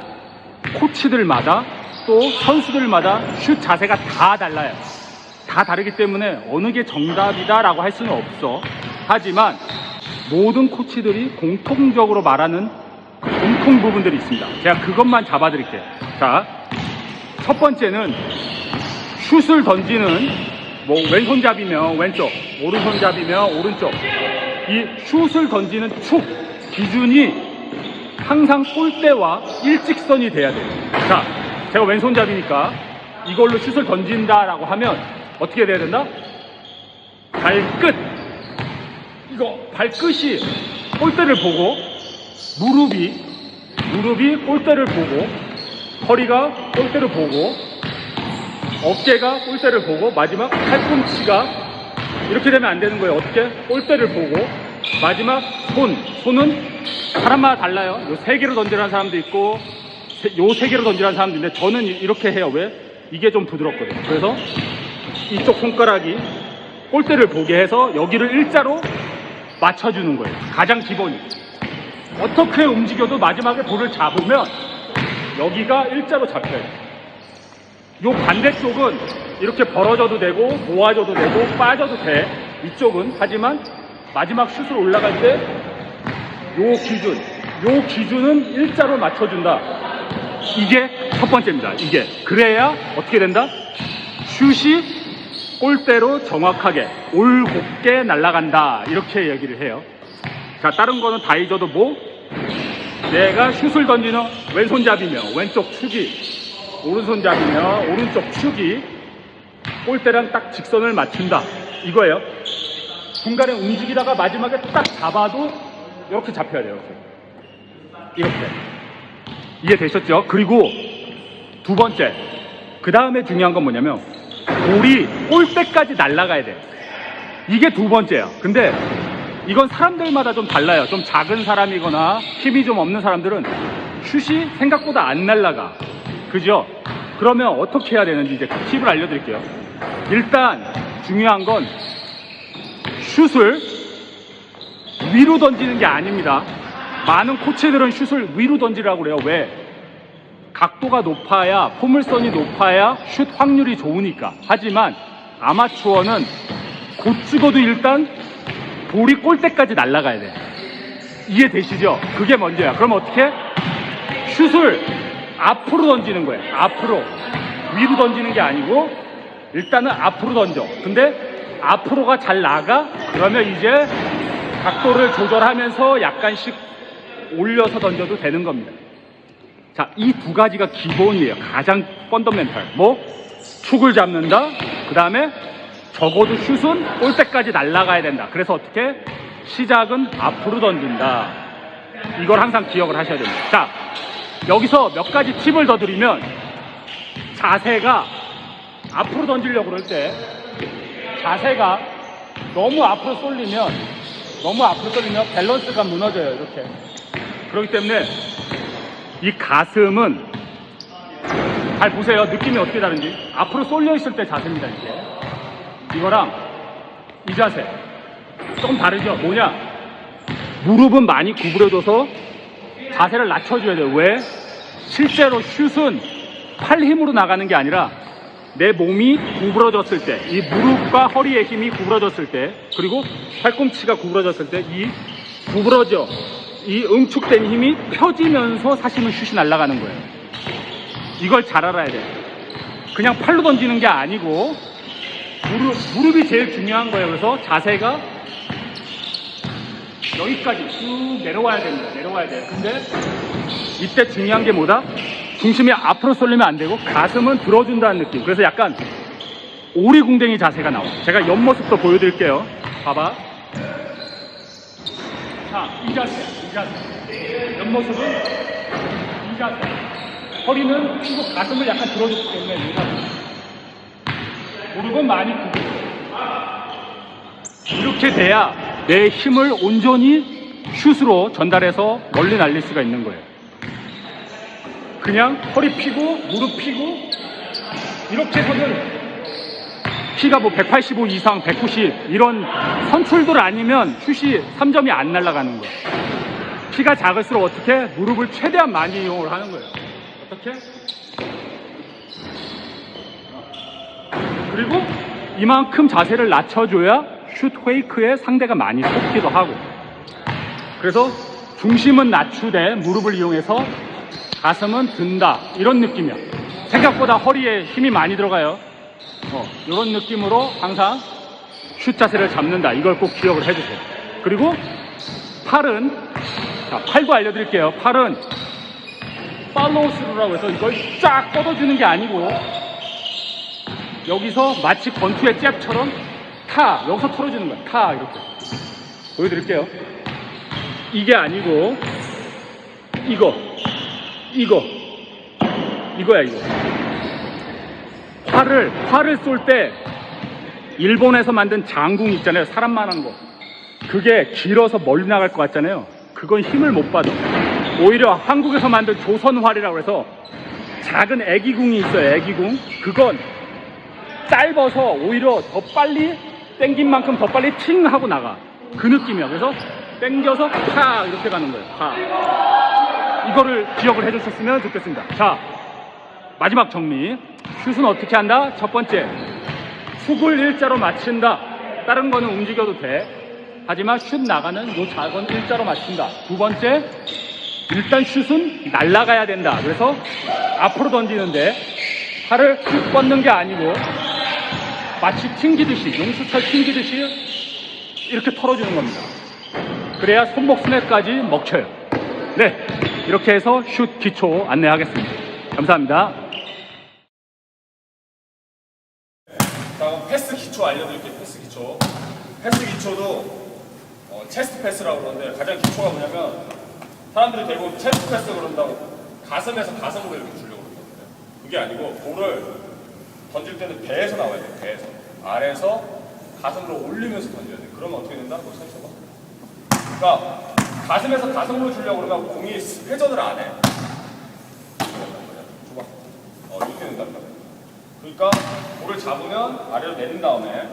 코치들마다 또 선수들마다 슛 자세가 다 달라요. 다 다르기 때문에 어느 게 정답이다 라고 할 수는 없어. 하지만 모든 코치들이 공통적으로 말하는 공통 부분들이 있습니다. 제가 그것만 잡아드릴게요. 자, 첫 번째는 슛을 던지는 뭐 왼손잡이면 왼쪽, 오른손잡이면 오른쪽. 이 슛을 던지는 축 기준이 항상 골대와 일직선이 돼야 돼요. 자, 제가 왼손잡이니까 이걸로 슛을 던진다라고 하면 어떻게 돼야 된다? 발끝. 이거 발끝이 골대를 보고 무릎이 골대를 보고 허리가 골대를 보고 어깨가 골대를 보고 마지막 팔꿈치가 이렇게 되면 안 되는 거예요. 어떻게? 골대를 보고 마지막 손은 사람마다 달라요. 요 세 개로 던지라는 사람도 있고 요 세 개로 던지라는 사람도 있는데 저는 이렇게 해요. 왜? 이게 좀 부드럽거든요. 그래서 이쪽 손가락이 골대를 보게 해서 여기를 일자로 맞춰주는 거예요. 가장 기본이. 어떻게 움직여도 마지막에 볼을 잡으면 여기가 일자로 잡혀요. 요 반대쪽은 이렇게 벌어져도 되고 모아져도 되고 빠져도 돼. 이쪽은. 하지만 마지막 슛으로 올라갈 때 요 기준은 일자로 맞춰준다. 이게 첫 번째입니다. 이게. 그래야 어떻게 된다? 슛이 골대로 정확하게 올곧게 날아간다. 이렇게 얘기를 해요. 자, 다른 거는 다 잊어도 뭐? 내가 슛을 던지는 왼손잡이면 왼쪽 축이, 오른손잡이면 오른쪽 축이 골대랑 딱 직선을 맞춘다. 이거예요. 중간에 움직이다가 마지막에 딱 잡아도 이렇게 잡혀야 돼요. 이렇게. 이해되셨죠? 그리고 두 번째. 그 다음에 중요한 건 뭐냐면 볼이 골대까지 날아가야 돼. 이게 두 번째야. 근데 이건 사람들마다 좀 달라요. 좀 작은 사람이거나 힘이 좀 없는 사람들은 슛이 생각보다 안 날아가. 그죠? 그러면 어떻게 해야 되는지 이제 팁을 알려드릴게요. 일단 중요한 건 슛을 위로 던지는 게 아닙니다. 많은 코치들은 슛을 위로 던지라고 그래요. 왜? 각도가 높아야, 포물선이 높아야 슛 확률이 좋으니까. 하지만 아마추어는 곧 찍어도 일단 볼이 골대까지 날아가야 돼. 이해되시죠? 그게 먼저야. 그럼 어떻게? 슛을 앞으로 던지는 거예요. 앞으로. 위로 던지는 게 아니고 일단은 앞으로 던져. 근데 앞으로가 잘 나가? 그러면 이제 각도를 조절하면서 약간씩 올려서 던져도 되는 겁니다. 자, 이 두 가지가 기본이에요. 가장 펀더멘탈. 뭐? 축을 잡는다. 그 다음에 적어도 슛은 골대까지 날아가야 된다. 그래서 어떻게? 시작은 앞으로 던진다. 이걸 항상 기억을 하셔야 됩니다. 자, 여기서 몇 가지 팁을 더 드리면 자세가 앞으로 던지려고 그럴 때 자세가 너무 앞으로 쏠리면 밸런스가 무너져요. 이렇게. 그렇기 때문에 이 가슴은 잘 보세요. 느낌이 어떻게 다른지. 앞으로 쏠려 있을 때 자세입니다. 이거랑 이 자세 조금 다르죠. 뭐냐? 무릎은 많이 구부려줘서 자세를 낮춰줘야 돼요. 왜? 실제로 슛은 팔 힘으로 나가는 게 아니라 내 몸이 구부러졌을 때, 이 무릎과 허리의 힘이 구부러졌을 때, 그리고 팔꿈치가 구부러졌을 때 이 응축된 힘이 펴지면서 사실은 슛이 날아가는 거예요. 이걸 잘 알아야 돼요. 그냥 팔로 던지는 게 아니고 무릎이 제일 중요한 거예요. 그래서 자세가 여기까지 쭉 내려와야 됩니다. 내려와야 돼요. 근데 이때 중요한 게 뭐다? 중심이 앞으로 쏠리면 안 되고 가슴은 들어준다는 느낌. 그래서 약간 오리궁뎅이 자세가 나와. 제가 옆모습도 보여드릴게요. 봐봐. 자, 이 자세. 옆모습은 이 자세. 허리는 피고 가슴을 약간 들어줬기 때문에 이 자세. 무릎은 많이 굽고. 이렇게 돼야 내 힘을 온전히 슛으로 전달해서 멀리 날릴 수가 있는 거예요. 그냥 허리 피고 무릎 피고 이렇게 해서는 키가 뭐 185 이상 190 이런 선출들 아니면 슛이 3점이 안 날아가는 거예요. 키가 작을수록 어떻게? 무릎을 최대한 많이 이용을 하는 거예요. 어떻게? 그리고 이만큼 자세를 낮춰줘야 슛 페이크에 상대가 많이 속기도 하고. 그래서 중심은 낮추되 무릎을 이용해서 가슴은 든다. 이런 느낌이야. 생각보다 허리에 힘이 많이 들어가요. 이런 느낌으로 항상 슛 자세를 잡는다. 이걸 꼭 기억을 해주세요. 그리고 팔은, 자, 팔도 알려드릴게요. 팔은 팔로우 스루라고 해서 이걸 쫙 뻗어주는 게 아니고 여기서 마치 권투의 잽처럼 타, 여기서 털어주는 거야. 타, 이렇게. 보여드릴게요. 이게 아니고 이거야. 활을 쏠 때 일본에서 만든 장궁 있잖아요. 사람만한 거. 그게 길어서 멀리 나갈 것 같잖아요. 그건 힘을 못 받아. 오히려 한국에서 만든 조선활이라고 해서 작은 애기궁이 있어요. 애기궁. 그건 짧아서 오히려 더 빨리 땡긴 만큼 더 빨리 팅 하고 나가. 그 느낌이야. 그래서 땡겨서 파 이렇게 가는 거예요. 파. 이거를 기억을 해주셨으면 좋겠습니다. 자, 마지막 정리. 슛은 어떻게 한다? 첫 번째, 훅을 일자로 맞춘다. 다른 거는 움직여도 돼. 하지만 슛 나가는 요 작은 일자로 맞춘다. 두 번째, 일단 슛은 날아가야 된다. 그래서 앞으로 던지는데 팔을 쭉 뻗는 게 아니고 마치 튕기듯이, 용수철 튕기듯이 이렇게 털어주는 겁니다. 그래야 손목 스냅까지 먹혀요. 네, 이렇게 해서 슛 기초 안내하겠습니다. 감사합니다. 다음 패스 기초 알려드릴게요. 패스 기초도 체스트 패스라고 그러는데 가장 기초가 뭐냐면 사람들이 대부분 체스트 패스 그런다고 가슴에서 가슴으로 이렇게 주려고 그러거든요. 그게 아니고 볼을 던질 때는 배에서 나와야 돼요. 배에서. 아래에서 가슴으로 올리면서 던져야 돼요. 그러면 어떻게 된다? 그거 선수가. 그러니까 가슴에서 가슴으로 주려고 그러면 공이 회전을 안 해. 줘봐. 이렇게 된단 말이야. 그러니까 볼을 잡으면 아래로 내린 다음에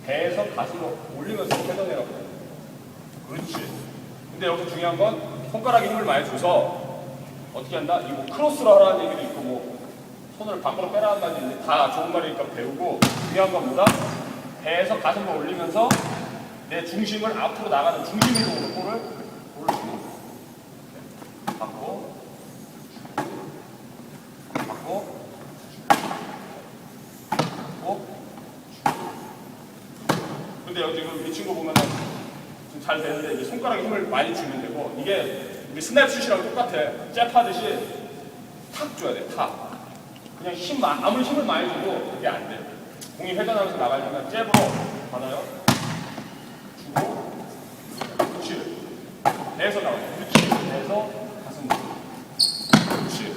배에서 가슴으로 올리면서 회전해라고 해요. 그렇지. 근데 여기서 중요한 건 손가락에 힘을 많이 줘서 어떻게 한다? 이거 뭐 크로스로 하라는 얘기도 있고 뭐 손을 밖으로 빼라는 말도 있는데 다 좋은 말이니까 배우고 중요한 건 뭐다? 배에서 가슴으로 올리면서 내 중심을 앞으로 나가는 중심 이동으로 볼을 받고, 받고, 근데 여기 지금 이 친구 보면은 지금 잘 되는데 이제 손가락에 힘을 많이 주면 되고 이게 우리 스냅슛이랑 똑같아. 잽하듯이 탁 줘야 돼. 탁. 그냥 아무리 힘을 많이 줘도 그게 안 돼. 공이 회전하면서 나가려면 잽으로 받아요. 주고 그렇지. 배에서 나와. 그렇지. 배에서 가슴으로. 그렇지.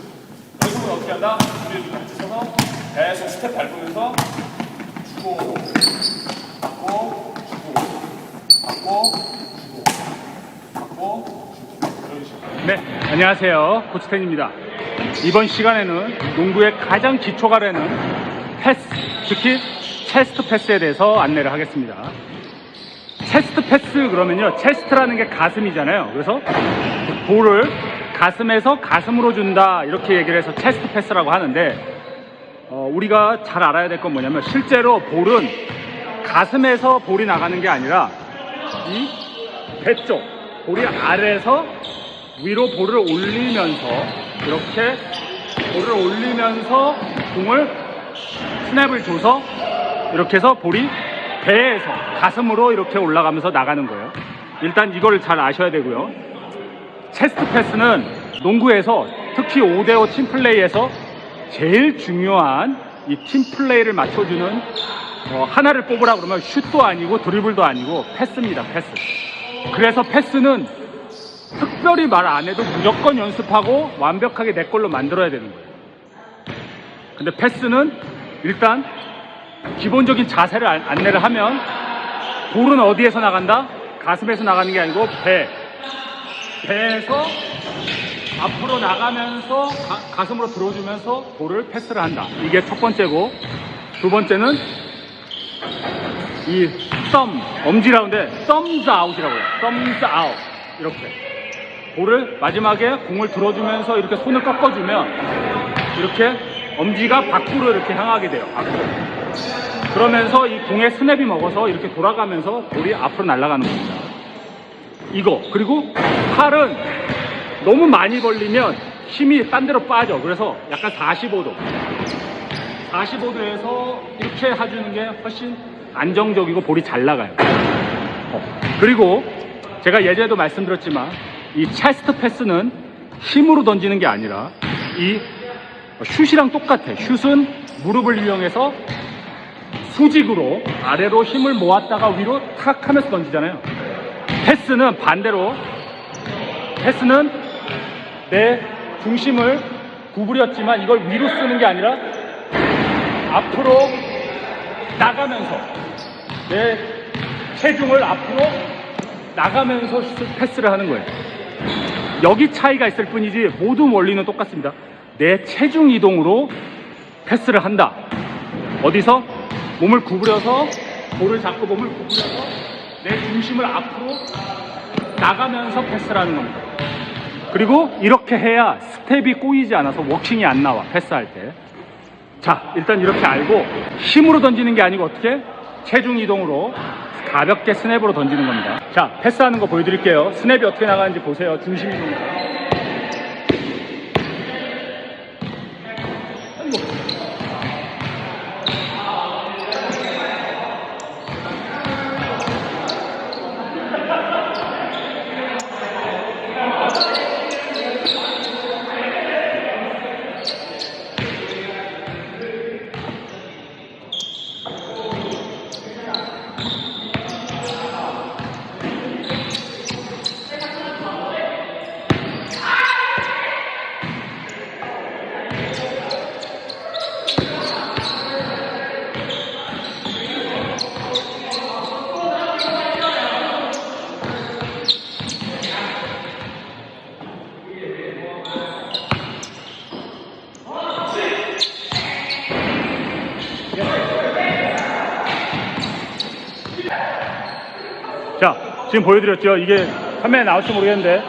여기서는 어떻게 한다? 우리 이렇게 서서 배에서 스텝 밟으면서 주고 받고 주고 받고 주고 받고 주고 이런 식으로. 네, 안녕하세요. 코치텐입니다. 이번 시간에는 농구의 가장 기초가 되는 패스, 특히 체스트 패스에 대해서 안내를 하겠습니다. 체스트 패스 그러면요, 체스트라는 게 가슴이잖아요. 그래서 볼을 가슴에서 가슴으로 준다 이렇게 얘기를 해서 체스트 패스라고 하는데 우리가 잘 알아야 될 건 뭐냐면 실제로 볼은 가슴에서 볼이 나가는 게 아니라 이 배 쪽, 볼이 아래에서 위로 볼을 올리면서 이렇게 볼을 올리면서 공을 스냅을 줘서 이렇게 해서 볼이 배에서 가슴으로 이렇게 올라가면서 나가는 거예요. 일단 이걸 잘 아셔야 되고요. 체스트 패스는 농구에서 특히 5대5 팀플레이에서 제일 중요한 이 팀플레이를 맞춰주는 하나를 뽑으라 그러면 슛도 아니고 드리블도 아니고 패스입니다. 패스. 그래서 패스는 특별히 말 안 해도 무조건 연습하고 완벽하게 내 걸로 만들어야 되는 거예요. 근데 패스는 일단 기본적인 자세를 안내를 하면 볼은 어디에서 나간다? 가슴에서 나가는 게 아니고 배에서 앞으로 나가면서 가슴으로 들어주면서 볼을 패스를 한다. 이게 첫 번째고, 두 번째는 이 엄지라운데 thumbs out이라고 해요. thumbs out. 이렇게 볼을 마지막에 공을 들어주면서 이렇게 손을 꺾어주면 이렇게 엄지가 밖으로 이렇게 향하게 돼요. 밖으로. 그러면서 이 공의 스냅이 먹어서 이렇게 돌아가면서 볼이 앞으로 날아가는 겁니다. 이거. 그리고 팔은 너무 많이 벌리면 힘이 딴 데로 빠져. 그래서 약간 45도에서 이렇게 해주는 게 훨씬 안정적이고 볼이 잘 나가요. 그리고 제가 예전에도 말씀드렸지만 이 체스트 패스는 힘으로 던지는 게 아니라 이 슛이랑 똑같아. 슛은 무릎을 이용해서 수직으로 아래로 힘을 모았다가 위로 탁 하면서 던지잖아요. 패스는 반대로, 패스는 내 중심을 구부렸지만 이걸 위로 쓰는 게 아니라 앞으로 나가면서 내 체중을 앞으로 나가면서 패스를 하는 거예요. 여기 차이가 있을 뿐이지 모든 원리는 똑같습니다. 내 체중 이동으로 패스를 한다. 어디서? 몸을 구부려서 볼을 잡고 몸을 구부려서 내 중심을 앞으로 나가면서 패스를 하는 겁니다. 그리고 이렇게 해야 스텝이 꼬이지 않아서 워킹이 안 나와, 패스할 때. 자, 일단 이렇게 알고 힘으로 던지는 게 아니고 어떻게? 체중 이동으로 가볍게 스냅으로 던지는 겁니다. 자, 패스하는 거 보여드릴게요. 스냅이 어떻게 나가는지 보세요. 중심 이동으로. 자, 지금 보여드렸죠? 이게 화면에 나올지 모르겠는데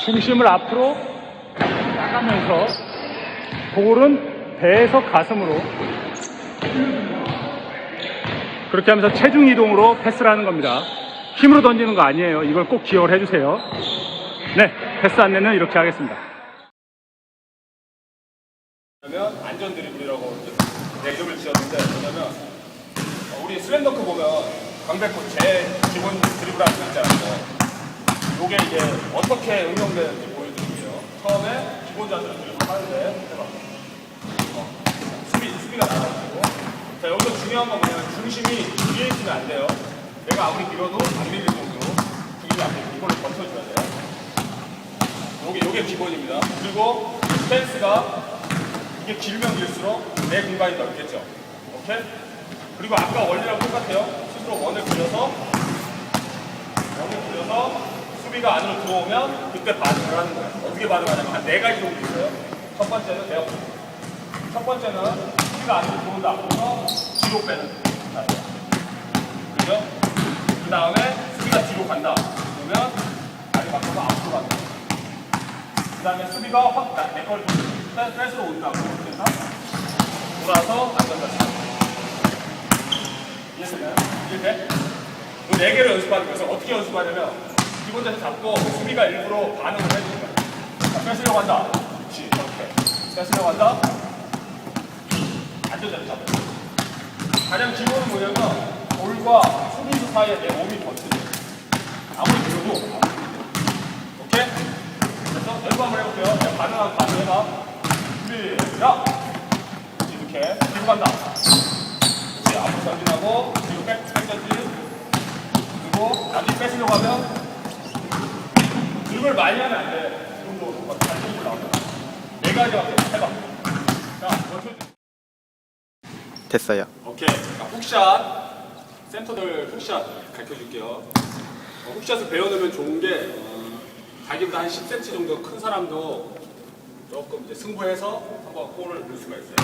중심을 앞으로 나가면서 볼은 배에서 가슴으로 그렇게 하면서 체중 이동으로 패스를 하는 겁니다. 힘으로 던지는 거 아니에요. 이걸 꼭 기억을 해주세요. 네, 패스 안내는 이렇게 하겠습니다. 그러면 안전 드리블이라고 내 이름을 지었는데, 뭐냐면 우리 슬램덩크 보면 강백호 제일 기본 드리블 하는 거 있잖아요. 요게 이제 어떻게 응용되는지 보여드릴게요. 처음에 기본 자세를 하는데 해봐. 수비가 나와가지고. 자, 여기서 중요한 건 뭐냐면 중심이 위에 있으면 안 돼요. 내가 아무리 밀어도 안 밀릴 정도로 중심이 안 돼요. 이거를 버텨줘야 돼요. 요게 기본입니다. 그리고 스탠스가 이게 길면 길수록 내 공간이 넓겠죠. 오케이? 그리고 아까 원리랑 똑같아요. 스스로 원을 그려서 수비가 안으로 들어오면 그때 반응을 하는 거예요. 어떻게 반응하냐면 한 4가지 정도 있어요. 첫 번째는 내가 첫 번째는 수비가 안으로 들어온다. 그래서 뒤로 빼는 거예요. 그죠? 그 다음에 수비가 뒤로 간다. 그러면 다리 바꿔서 앞으로 간다. 그 다음에 수비가 확 내 걸 뺏으러 온다. 그래서 돌아서 안전자세. 이해되나요? 이해돼? 이 4개를 연습하는 거예요. 그래서 어떻게 연습하냐면 기본 자세 잡고 수비가 일부러 반응을 해주는 거예요. 자, 뺏으려고 한다. 그렇지. 이렇게. 뺏으려고 한다. 안전자세 잡아요. 가장 기본은 뭐냐면 볼과 수비수 사이에 내 몸이 버티죠. 아무리 밀어도 오케이? 그래서 연습 한번 해볼게요. 내가 반응하고 반응해봐. 준비, 야! 이렇게 뒤로 간다. 그렇지. 앞으로 전진하고 뒤로 백 전진. 그리고 나중에 뺏으려고 하면 드리블 많이 하면 안 돼. 이 정도 잘 드리블 나오면 4가지밖에 해봐. 자, 됐어요. 오케이. 자, 훅샷. 센터들 훅샷 가르쳐줄게요. 훅샷을 배워놓으면 좋은 게 자기보다 한 10cm 정도 큰 사람도 조금 이제 승부해서 한번 골을 넣을 수가 있어요.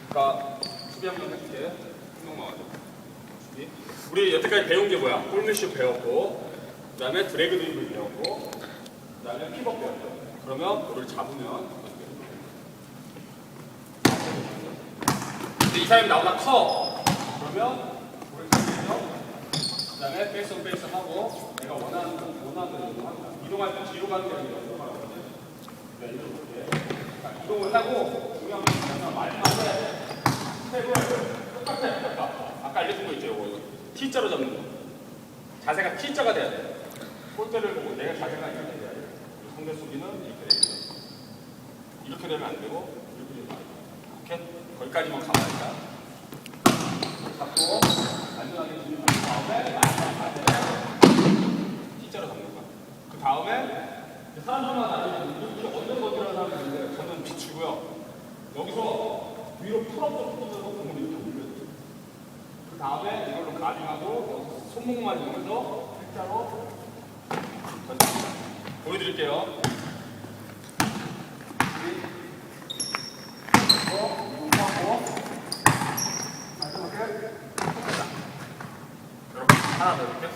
그러니까 수비 한번 해줄게. 한 명만 와줘. 수비. 우리 여태까지 배운 게 뭐야? 골밑슛 배웠고, 그 다음에 드래그 드리블 배웠고, 그 다음에 픽업 배웠죠. 그러면 볼을 잡으면 근데 이 사람이 나보다 커. 그러면 볼을 잡으면 그 다음에 페이스 온 페이스 하고 내가 원하는 대로 이동할 때 뒤로 가는 게 아니라 이렇게 이동을 하고 중요한 건 뭐냐면 마지막에 스텝을 똑같아. 아까 알려준 거 있죠. 이거 T자로 잡는 거. 자세가 T자가 돼야 돼. 골대를 보고 내가 자세가 이렇게 돼야 돼. 상대 수비는 이렇게 되면 안 되고 이렇게 되면 안 돼. 오케이? 거기까지만 가봐야겠다. 잡고 안전하게 진입한 다음에 T자로 잡는 거야. 그 다음에 사람들마다 이렇게 얹은 것들이라는 사람이 있는데 저는 비추고요. 여기서 위로 풀어서 공을 이렇게 올려요. 그 다음에 이걸로 가빙하고 손목만 이용해서 T자로 던집니다. 보여드릴게요. 이렇게 하나 더 이렇게.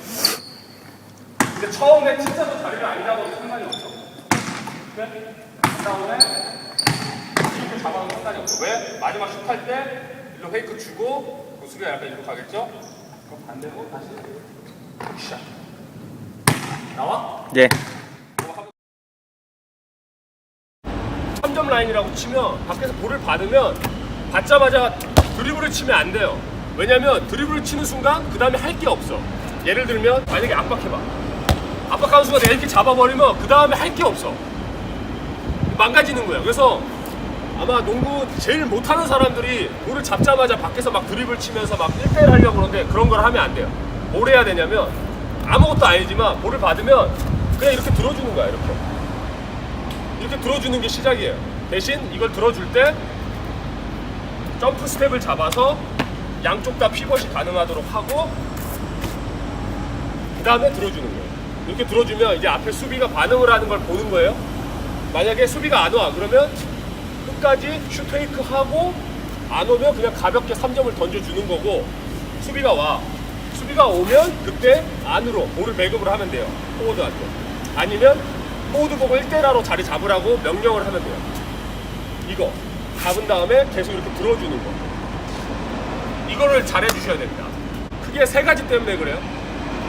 근데 처음에 T자도 자리가 아니라고 상관이 없어. 그 다음에 이렇게 잡아도 상관이 없어. 왜? 마지막 슛할 때 일로 페이크 주고 그 수비가 약간 이리로 가겠죠? 그럼 반대로 다시 샷. 나와? 예. 3점 라인이라고 치면 밖에서 볼을 받으면 받자마자 드리블을 치면 안 돼요. 왜냐면 드리블을 치는 순간 그 다음에 할 게 없어. 예를 들면 만약에 압박해봐. 압박하는 순간 내가 이렇게 잡아버리면 그 다음에 할 게 없어. 망가지는 거야. 그래서 아마 농구 제일 못하는 사람들이 볼을 잡자마자 밖에서 막 드리블 치면서 막 1대1 하려고 그러는데 그런 걸 하면 안 돼요. 뭘 해야 되냐면 아무것도 아니지만 볼을 받으면 그냥 이렇게 들어주는 거야. 이렇게 들어주는 게 시작이에요. 대신 이걸 들어줄 때 점프 스텝을 잡아서 양쪽 다 피벗이 가능하도록 하고 그 다음에 들어주는 거예요. 이렇게 들어주면 이제 앞에 수비가 반응을 하는 걸 보는 거예요. 만약에 수비가 안 와 그러면 끝까지 슈테이크 하고 안 오면 그냥 가볍게 3점을 던져주는 거고, 수비가 와. 수비가 오면 그때 안으로 볼을 배급을 하면 돼요. 포워드한테. 아니면 포워드 보고 1대1로 자리 잡으라고 명령을 하면 돼요. 이거 잡은 다음에 계속 이렇게 들어주는 거. 이거를 잘해 주셔야 됩니다. 크게 3가지 때문에 그래요.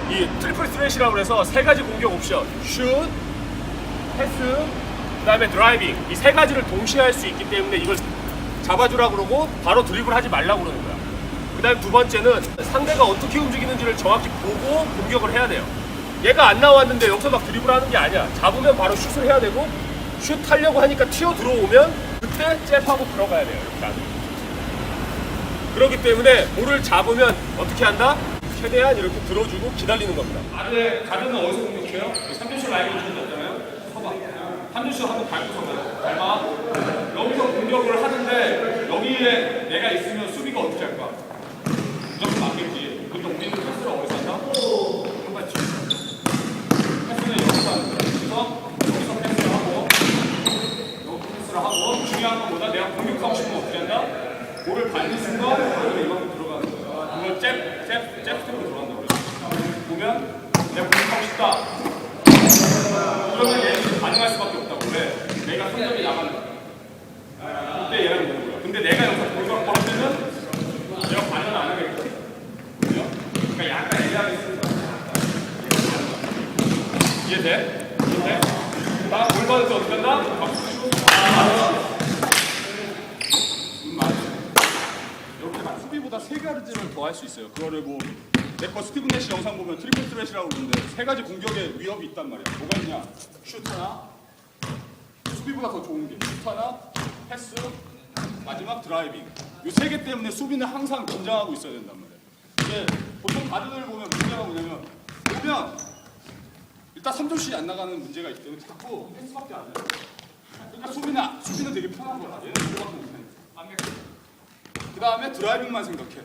이 트리플 스레시라고 해서 세 가지 공격 옵션, 슛, 패스, 그다음에 드라이빙, 이 세 가지를 동시에 할 수 있기 때문에 이걸 잡아주라 그러고 바로 드리블 하지 말라고 그러는 거야. 그다음 두 번째는 상대가 어떻게 움직이는지를 정확히 보고 공격을 해야 돼요. 얘가 안 나왔는데 여기서 막 드리블하는 게 아니야. 잡으면 바로 슛을 해야 되고, 슛 하려고 하니까 튀어 들어오면 그때 잽하고 들어가야 돼요. 이렇게 안 돼. 그렇기 때문에 볼을 잡으면 어떻게 한다? 최대한 이렇게 들어주고 기다리는 겁니다. 아래 가드는 어디서 공격해요? 3점슛 라인으로 준다잖아요. 서봐. 3점슛 한번 밟고 서봐. 밟아. 여기서 공격을 하는데 여기에 내가 있으면 수비가 어떻게 할까? 무조건 맞겠지. 근데 우리는 패스를 어디서 한다? 한 발치. 패스는 여기서 하는 거야. 그래서 여기서 패스를 하고 여기 패스를 하고 중요한 것보다 내가 공격하고 싶으면 어떻게 한다? 볼을 밟는 순간 여기 이만큼 들어가는 거야. 이걸 잽 스텝으로 들어간다고 그래요. 보면 내가 공격하고 싶다. 그러면 얘는 반응할 수밖에 없다고. 왜? 내가 성적이 나가는 거야. 그때 얘랑 노는 거야. 근데 내가 여기서 공격을 할 때는 내가 반응을 안 하겠지. 그죠? 그러니까 약간 애매하게 쓰는 거야. 이해돼? 이해돼? 나 볼 받을 때 어떻게 한다? 박수 치고 수비보다 세 가지를 더 할 수 있어요. 그거를 뭐 내 거 스티븐 내시 영상 보면 트리플 스레시라고 그러는데 세 가지 공격의 위협이 있단 말이야. 뭐가 있냐? 슛 하나, 수비보다 더 좋은 게 슛 하나, 패스, 마지막 드라이빙. 이 세 개 때문에 수비는 항상 긴장하고 있어야 된단 말이야. 근데 보통 가드들 보면 문제가 뭐냐면 보면 일단 3점슛이 안 나가는 문제가 있기 때문에 자꾸 패스밖에 안 해. 그러니까 수비는 되게 편한 거야. 얘는 그거밖에 못해. 그 다음에 드라이빙만 생각해.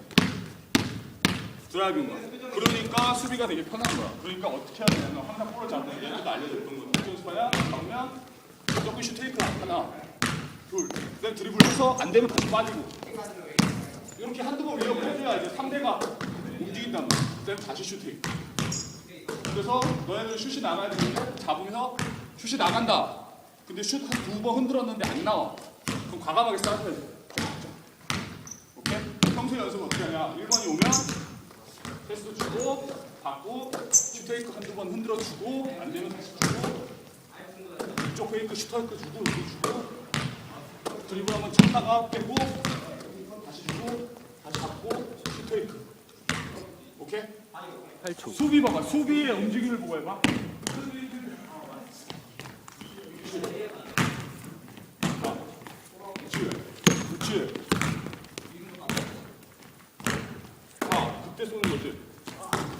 드라이빙만. 그러니까 수비가 되게 편한 거야. 그러니까 어떻게 해야 되냐면 항상 볼을 잡는 게 얘도 알려줬던 거. 어떻게 연습하냐? 잡으면 무조건 슛 테이크 하나, 둘. 그다음에 드리블해서 안 되면 다시 빠지고. 이렇게 한두 번 위협을 해줘야 이제 상대가 움직인단 말이야. 그다음에 다시 슛 테이크. 그래서 너네들 슛이 나가야 되는데 잡으면서 슛이 나간다. 근데 슛 한 두 번 흔들었는데 안 나와. 그럼 과감하게 싸줘야 돼. 오케이? 평소 연습 어떻게 하냐? 1번이 오면 패스 주고 받고 슈테이크 한두 번 흔들어 주고 안 되면 다시 주고 이쪽 페이크 슈테이크 주고 이렇게 주고 드리블 한번 쳤다가 빼고 다시 주고 다시 받고 슈테이크. 오케이? 8초. 수비 봐봐. 수비의 움직임을 보고 해봐. 그렇지. 그때 쏘는 거지.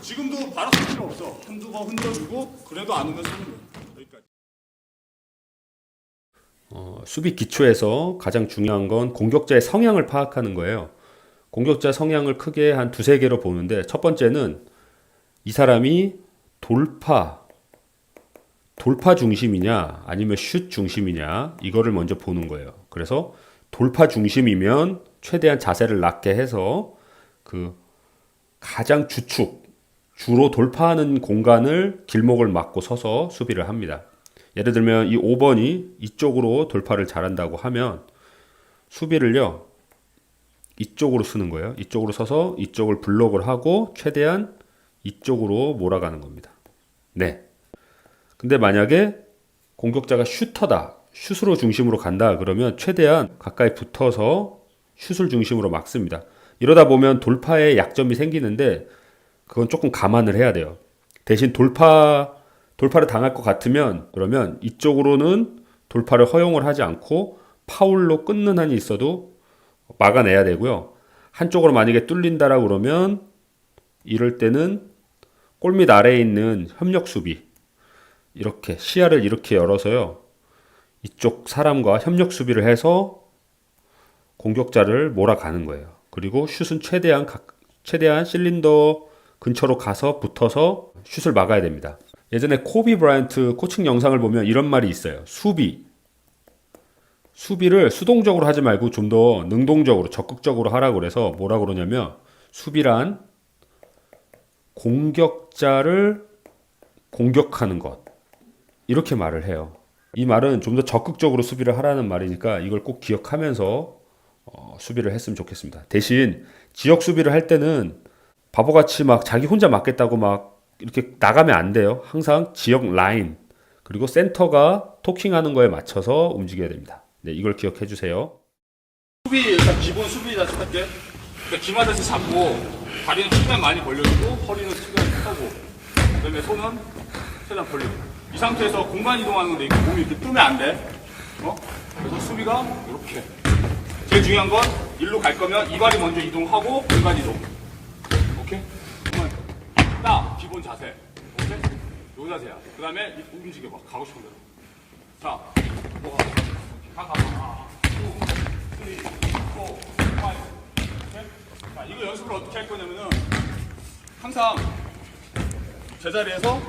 지금도 바로 쏠 필요 없어. 한두 번 흔들어주고 그래도 안 오면 쏘는 거야. 여기까지. 수비 기초에서 가장 중요한 건 공격자의 성향을 파악하는 거예요. 공격자 성향을 크게 한 두세 개로 보는데 첫 번째는 이 사람이 돌파 중심이냐 아니면 슛 중심이냐 이거를 먼저 보는 거예요. 그래서 돌파 중심이면 최대한 자세를 낮게 해서 그 가장 주로 돌파하는 공간을 길목을 막고 서서 수비를 합니다. 예를 들면 이 5번이 이쪽으로 돌파를 잘한다고 하면 수비를요 이쪽으로 쓰는 거예요. 이쪽으로 서서 이쪽을 블록을 하고 최대한 이쪽으로 몰아가는 겁니다. 네. 근데 만약에 공격자가 슈터다, 슛으로 중심으로 간다 그러면 최대한 가까이 붙어서 슛을 중심으로 막습니다. 이러다 보면 돌파에 약점이 생기는데 그건 조금 감안을 해야 돼요. 대신 돌파를 당할 것 같으면 그러면 이쪽으로는 돌파를 허용을 하지 않고 파울로 끊는 한이 있어도 막아내야 되고요. 한쪽으로 만약에 뚫린다라고 그러면 이럴 때는 골밑 아래에 있는 협력 수비 이렇게 시야를 이렇게 열어서요. 이쪽 사람과 협력 수비를 해서 공격자를 몰아가는 거예요. 그리고 슛은 최대한 실린더 근처로 가서 붙어서 슛을 막아야 됩니다. 예전에 코비 브라이언트 코칭 영상을 보면 이런 말이 있어요. 수비를 수동적으로 하지 말고 좀 더 능동적으로 적극적으로 하라고 그래서 뭐라 그러냐면 수비란 공격자를 공격하는 것 이렇게 말을 해요. 이 말은 좀 더 적극적으로 수비를 하라는 말이니까 이걸 꼭 기억하면서 수비를 했으면 좋겠습니다. 대신 지역 수비를 할 때는 바보같이 막 자기 혼자 맞겠다고 막 이렇게 나가면 안 돼요. 항상 지역 라인 그리고 센터가 토킹하는 거에 맞춰서 움직여야 됩니다. 네, 이걸 기억해 주세요. 수비 일단 기본 수비 자체할게. 그러니까 기마듯이 잡고 다리는 최대한 많이 벌려주고 허리는 최대한 펴고 그다음에 손은 최대한 벌리고 이 상태에서 공간 이동하는 건데 이렇게 몸이 이렇게 뜨면 안 돼. 그래서 수비가 이렇게. 제일 중요한 건 일로 갈 거면 이발이 먼저 이동하고 공간 이동. 오케이? 딱 기본 자세. 오케이? 요 자세야. 그 다음에 움직여봐. 가고 싶은 대로. 자, 뭐가? 가. 2, 3, 4, 5. 자, 이거 연습을 어떻게 할 거냐면은 항상 제자리에서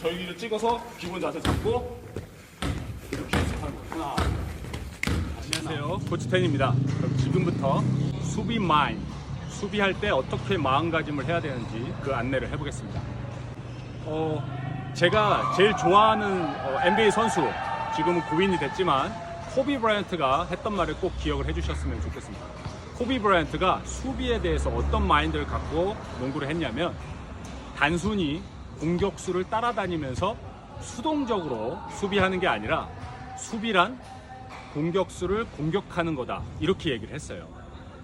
저기를 찍어서 기본 자세 잡고 이렇게 연습하는 거예요. 하나. 안녕하세요. 코치 텐입니다. 그럼 지금부터 수비 마인드, 수비할 때 어떻게 마음가짐을 해야 되는지 그 안내를 해보겠습니다. 제가 제일 좋아하는 NBA 선수, 지금은 고인이 됐지만 코비 브라이언트가 했던 말을 꼭 기억을 해주셨으면 좋겠습니다. 코비 브라이언트가 수비에 대해서 어떤 마인드를 갖고 농구를 했냐면 단순히 공격수를 따라다니면서 수동적으로 수비하는 게 아니라 수비란 공격수를 공격하는 거다, 이렇게 얘기를 했어요.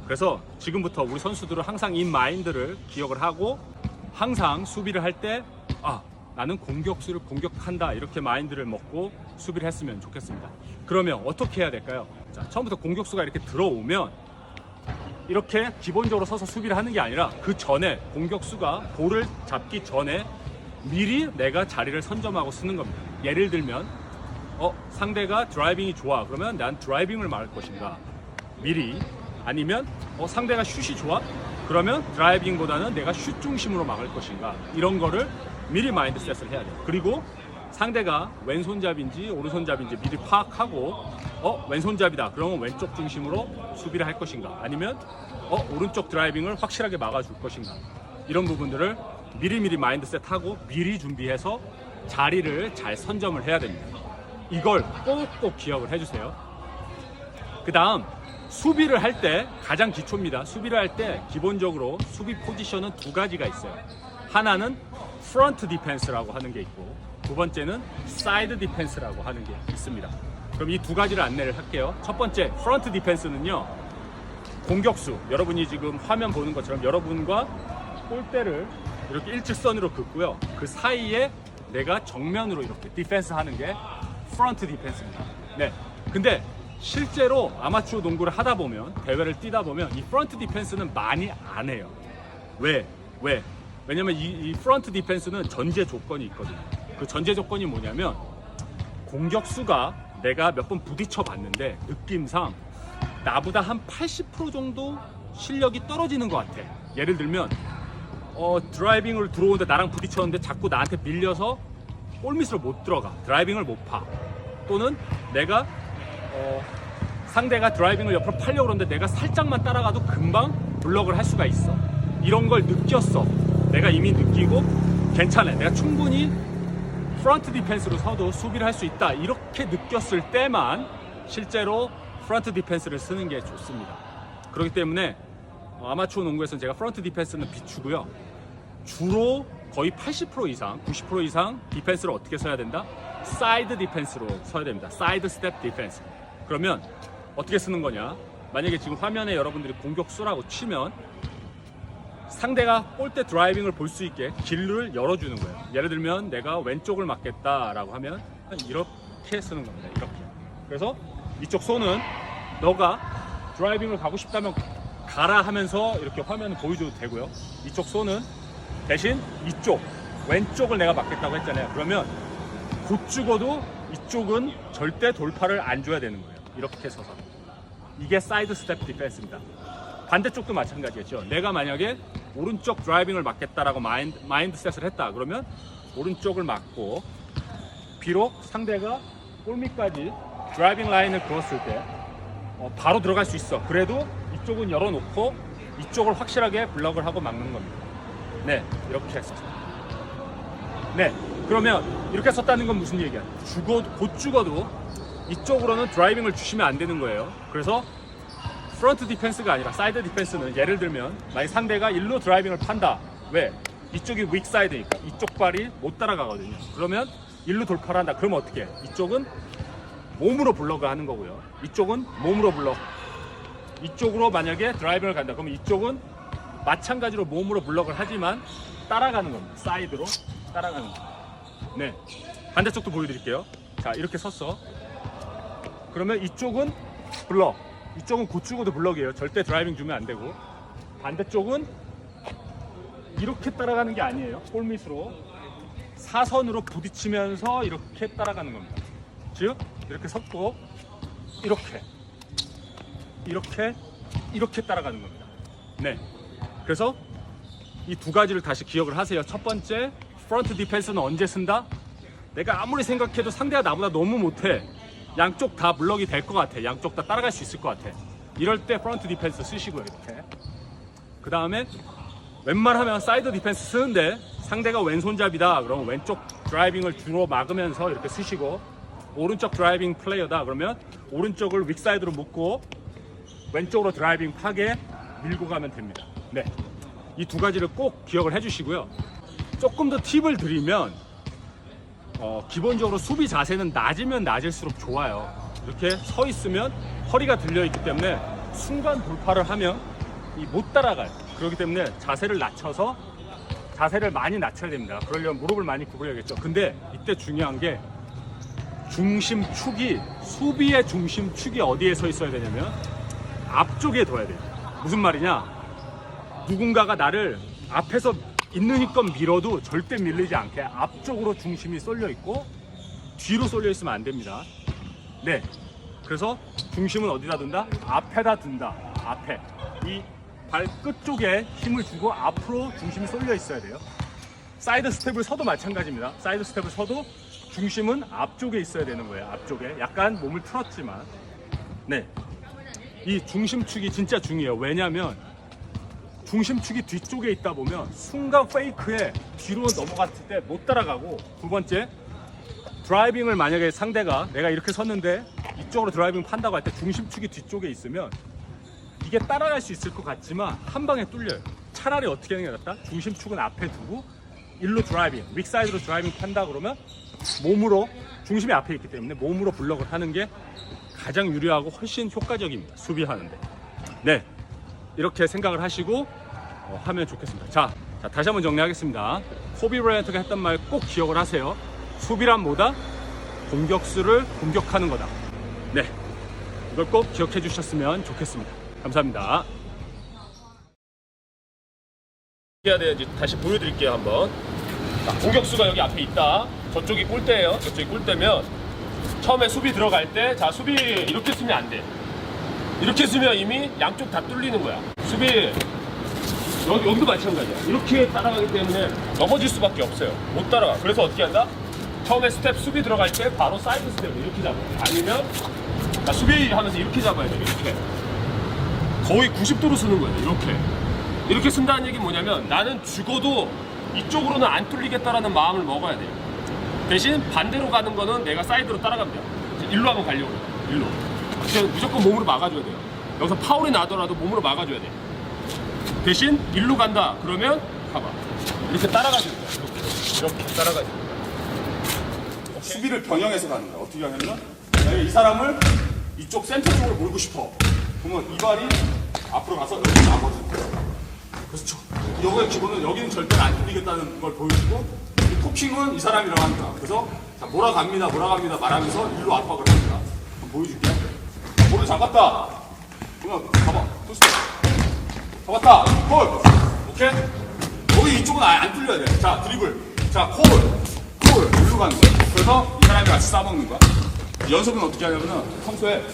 그래서 지금부터 우리 선수들은 항상 이 마인드를 기억을 하고 항상 수비를 할 때 나는 공격수를 공격한다, 이렇게 마인드를 먹고 수비를 했으면 좋겠습니다. 그러면 어떻게 해야 될까요? 자, 처음부터 공격수가 이렇게 들어오면 이렇게 기본적으로 서서 수비를 하는 게 아니라 그 전에 공격수가 볼을 잡기 전에 미리 내가 자리를 선점하고 쓰는 겁니다. 예를 들면 상대가 드라이빙이 좋아, 그러면 난 드라이빙을 막을 것인가, 미리. 아니면 상대가 슛이 좋아, 그러면 드라이빙보다는 내가 슛 중심으로 막을 것인가, 이런 거를 미리 마인드셋을 해야 돼요. 그리고 상대가 왼손잡인지 오른손잡인지 미리 파악하고 왼손잡이다, 그러면 왼쪽 중심으로 수비를 할 것인가, 아니면 오른쪽 드라이빙을 확실하게 막아줄 것인가, 이런 부분들을 미리미리 마인드셋하고 미리 준비해서 자리를 잘 선점을 해야 됩니다. 이걸 꼭꼭 기억을 해주세요. 그 다음 수비를 할 때 가장 기초입니다. 수비를 할 때 기본적으로 수비 포지션은 두 가지가 있어요. 하나는 프런트 디펜스라고 하는 게 있고, 두 번째는 사이드 디펜스라고 하는 게 있습니다. 그럼 이 두 가지를 안내를 할게요. 첫 번째 프런트 디펜스는요, 공격수, 여러분이 지금 화면 보는 것처럼 여러분과 골대를 이렇게 일직선으로 긋고요, 그 사이에 내가 정면으로 이렇게 디펜스 하는 게 프런트 디펜스입니다. 네. 근데 실제로 아마추어 농구를 하다 보면, 대회를 뛰다 보면 이 프런트 디펜스는 많이 안 해요. 왜? 왜냐면 이 프런트 디펜스는 전제 조건이 있거든요. 그 전제 조건이 뭐냐면 공격수가 내가 몇 번 부딪혀 봤는데 느낌상 나보다 한 80% 정도 실력이 떨어지는 것 같아. 예를 들면 드라이빙을 들어오는데 나랑 부딪혔는데 자꾸 나한테 밀려서 골밑으로 못 들어가, 드라이빙을 못 파. 또는 내가 상대가 드라이빙을 옆으로 파려고 그러는데 내가 살짝만 따라가도 금방 블럭을 할 수가 있어. 이런 걸 느꼈어. 내가 이미 느끼고 괜찮아, 내가 충분히 프런트 디펜스로 서도 수비를 할 수 있다, 이렇게 느꼈을 때만 실제로 프런트 디펜스를 쓰는 게 좋습니다. 그렇기 때문에 아마추어 농구에서는 제가 프런트 디펜스는 비추고요, 주로 거의 80% 이상, 90% 이상 디펜스를 어떻게 써야 된다? 사이드 디펜스로 써야 됩니다. 사이드 스텝 디펜스. 그러면 어떻게 쓰는 거냐? 만약에 지금 화면에 여러분들이 공격수라고 치면 상대가 골대 드라이빙을 볼 수 있게 길을 열어주는 거예요. 예를 들면 내가 왼쪽을 맞겠다라고 하면 이렇게 쓰는 겁니다. 이렇게. 그래서 이쪽 손은 너가 드라이빙을 가고 싶다면 가라 하면서 이렇게 화면을 보여줘도 되고요. 이쪽 손은 대신 이쪽 왼쪽을 내가 맞겠다고 했잖아요. 그러면 곧 죽어도 이쪽은 절대 돌파를 안 줘야 되는 거예요. 이렇게 서서. 이게 사이드 스텝 디펜스입니다. 반대쪽도 마찬가지겠죠. 내가 만약에 오른쪽 드라이빙을 맞겠다라고 마인드셋을 했다, 그러면 오른쪽을 맞고, 비록 상대가 골밑까지 드라이빙 라인을 그었을 때 바로 들어갈 수 있어. 그래도 이쪽은 열어놓고 이쪽을 확실하게 블럭을 하고 막는 겁니다. 네, 이렇게 했어요. 네, 그러면 이렇게 썼다는 건 무슨 얘기야? 곧 죽어도 이쪽으로는 드라이빙을 주시면 안 되는 거예요. 그래서 프런트 디펜스가 아니라 사이드 디펜스는, 예를 들면 만약 상대가 일로 드라이빙을 판다. 왜? 이쪽이 윅사이드니까 이쪽 발이 못 따라가거든요. 그러면 일루 돌파를 한다. 그러면 어떻게 해? 이쪽은 몸으로 블럭을 하는 거고요. 이쪽은 몸으로 블럭. 이쪽으로 만약에 드라이빙을 간다. 그러면 이쪽은 마찬가지로 몸으로 블럭을 하지만 따라가는 겁니다. 사이드로 따라가는 겁니다. 네, 반대쪽도 보여드릴게요. 자, 이렇게 섰어. 그러면 이쪽은 블럭, 이쪽은 고추고도 블럭이에요. 절대 드라이빙 주면 안 되고. 반대쪽은 이렇게 따라가는 게 아니에요. 골밑으로 사선으로 부딪히면서 이렇게 따라가는 겁니다. 즉 이렇게 섰고 이렇게 따라가는 겁니다. 네, 그래서 이 두 가지를 다시 기억을 하세요. 첫 번째, 프론트 디펜스는 언제 쓴다? 내가 아무리 생각해도 상대가 나보다 너무 못해. 양쪽 다 블럭이 될 것 같아. 양쪽 다 따라갈 수 있을 것 같아. 이럴 때 프론트 디펜스 쓰시고요. 이렇게. 그 다음에 웬만하면 사이드 디펜스 쓰는데 상대가 왼손잡이다. 그러면 왼쪽 드라이빙을 주로 막으면서 이렇게 쓰시고, 오른쪽 드라이빙 플레이어다. 그러면 오른쪽을 윅사이드로 묶고 왼쪽으로 드라이빙 파게 밀고 가면 됩니다. 네, 이 두 가지를 꼭 기억을 해주시고요. 조금 더 팁을 드리면 기본적으로 수비 자세는 낮으면 낮을수록 좋아요. 이렇게 서 있으면 허리가 들려 있기 때문에 순간 돌파를 하면 못 따라가요. 그렇기 때문에 자세를 낮춰서 자세를 많이 낮춰야 됩니다. 그러려면 무릎을 많이 구부려야겠죠. 근데 이때 중요한 게 중심축이, 수비의 중심축이 어디에 서 있어야 되냐면 앞쪽에 둬야 돼요. 무슨 말이냐? 누군가가 나를 앞에서 있는 힘껏 밀어도 절대 밀리지 않게 앞쪽으로 중심이 쏠려 있고 뒤로 쏠려 있으면 안 됩니다. 네, 그래서 중심은 어디다 둔다? 앞에다 둔다. 앞에 이 발끝 쪽에 힘을 주고 앞으로 중심이 쏠려 있어야 돼요. 사이드 스텝을 서도 마찬가지입니다. 사이드 스텝을 서도 중심은 앞쪽에 있어야 되는 거예요. 앞쪽에 약간 몸을 틀었지만, 네, 이 중심축이 진짜 중요해요. 왜냐하면 중심축이 뒤쪽에 있다 보면 순간 페이크에 뒤로 넘어갔을 때 못 따라가고, 두 번째, 드라이빙을 만약에 상대가 내가 이렇게 섰는데 이쪽으로 드라이빙 판다고 할 때 중심축이 뒤쪽에 있으면 이게 따라갈 수 있을 것 같지만 한 방에 뚫려요. 차라리 어떻게 하는 게 낫다? 중심축은 앞에 두고 일로 드라이빙, 윅사이드로 드라이빙 판다 그러면 몸으로, 중심이 앞에 있기 때문에 몸으로 블럭을 하는 게 가장 유리하고 훨씬 효과적입니다. 수비하는데. 네, 이렇게 생각을 하시고 하면 좋겠습니다. 자, 다시 한번 정리하겠습니다. 코비 브라이언트가 했던 말 꼭 기억을 하세요. 수비란 뭐다? 공격수를 공격하는 거다. 네, 이걸 꼭 기억해 주셨으면 좋겠습니다. 감사합니다. 어떻게 해야 되는지 다시 보여드릴게요. 한번. 자, 공격수가 여기 앞에 있다. 저쪽이 골대예요. 저쪽이 골대면 처음에 수비 들어갈 때, 자, 수비 이렇게 쓰면 안 돼. 이렇게 쓰면 이미 양쪽 다 뚫리는 거야. 수비 여기도 마찬가지야. 이렇게 따라가기 때문에 넘어질 수밖에 없어요. 못 따라가. 그래서 어떻게 한다? 처음에 스텝 수비 들어갈 때 바로 사이드 스텝을 이렇게 잡아. 아니면 자, 수비 하면서 이렇게 잡아야 돼. 이렇게 거의 90도로 쓰는 거예요. 이렇게 쓴다는 얘기는 뭐냐면 나는 죽어도 이쪽으로는 안 뚫리겠다라는 마음을 먹어야 돼요. 대신 반대로 가는 거는 내가 사이드로 따라갑니다. 일로 한번 가려고 해요. 일로. 무조건 몸으로 막아줘야 돼요. 여기서 파울이 나더라도 몸으로 막아줘야 돼. 대신 일로 간다 그러면 가봐. 이렇게 따라가줘야 돼요. 이렇게 따라가줘야 돼요. 수비를 병행해서 가는 거야. 어떻게 하냐면 내가 이 사람을 이쪽 센터 쪽으로 몰고 싶어. 그러면 이 발이 앞으로 가서 이렇게 나거든. 그래서 여기의 기본은 여기는 절대 안 뚫리겠다는 걸 보여주고, 이 토킹은 이 사람이라고 합니다. 그래서 자, 몰아갑니다 말하면서 일로 압박을 합니다. 한번 보여줄게. 볼을 잡았다. 그러면 잡아. 투스텝. 잡았다. 콜. 오케이? 여기 이쪽은 안 뚫려야 돼. 자, 드리블. 자, 콜. 일로 가는 거야. 그래서 이 사람이 같이 싸먹는 거야. 연습은 어떻게 하냐면은 평소에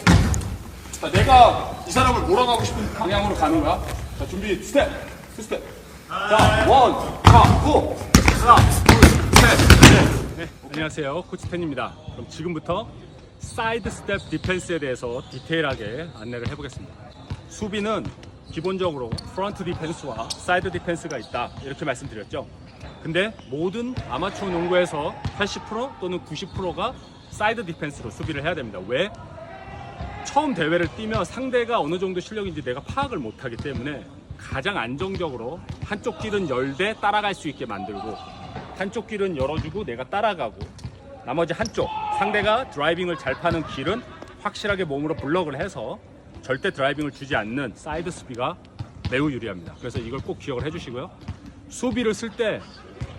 자, 내가 이 사람을 몰아가고 싶은 방향으로 가는 거야. 자, 준비. 스텝. 투스텝. 자, 원. 자, 고. 하나, 둘, 셋. 네, 안녕하세요. 코치 텐입니다. 그럼 지금부터 사이드 스텝 디펜스에 대해서 디테일하게 안내를 해보겠습니다. 수비는 기본적으로 프론트 디펜스와 사이드 디펜스가 있다, 이렇게 말씀드렸죠. 근데 모든 아마추어 농구에서 80% 또는 90%가 사이드 디펜스로 수비를 해야 됩니다. 왜? 처음 대회를 뛰면 상대가 어느 정도 실력인지 내가 파악을 못하기 때문에 가장 안정적으로 한쪽 길은 열되 따라갈 수 있게 만들고, 한쪽 길은 열어주고 내가 따라가고, 나머지 한쪽 상대가 드라이빙을 잘 파는 길은 확실하게 몸으로 블럭을 해서 절대 드라이빙을 주지 않는 사이드 수비가 매우 유리합니다. 그래서 이걸 꼭 기억을 해주시고요. 수비를 쓸 때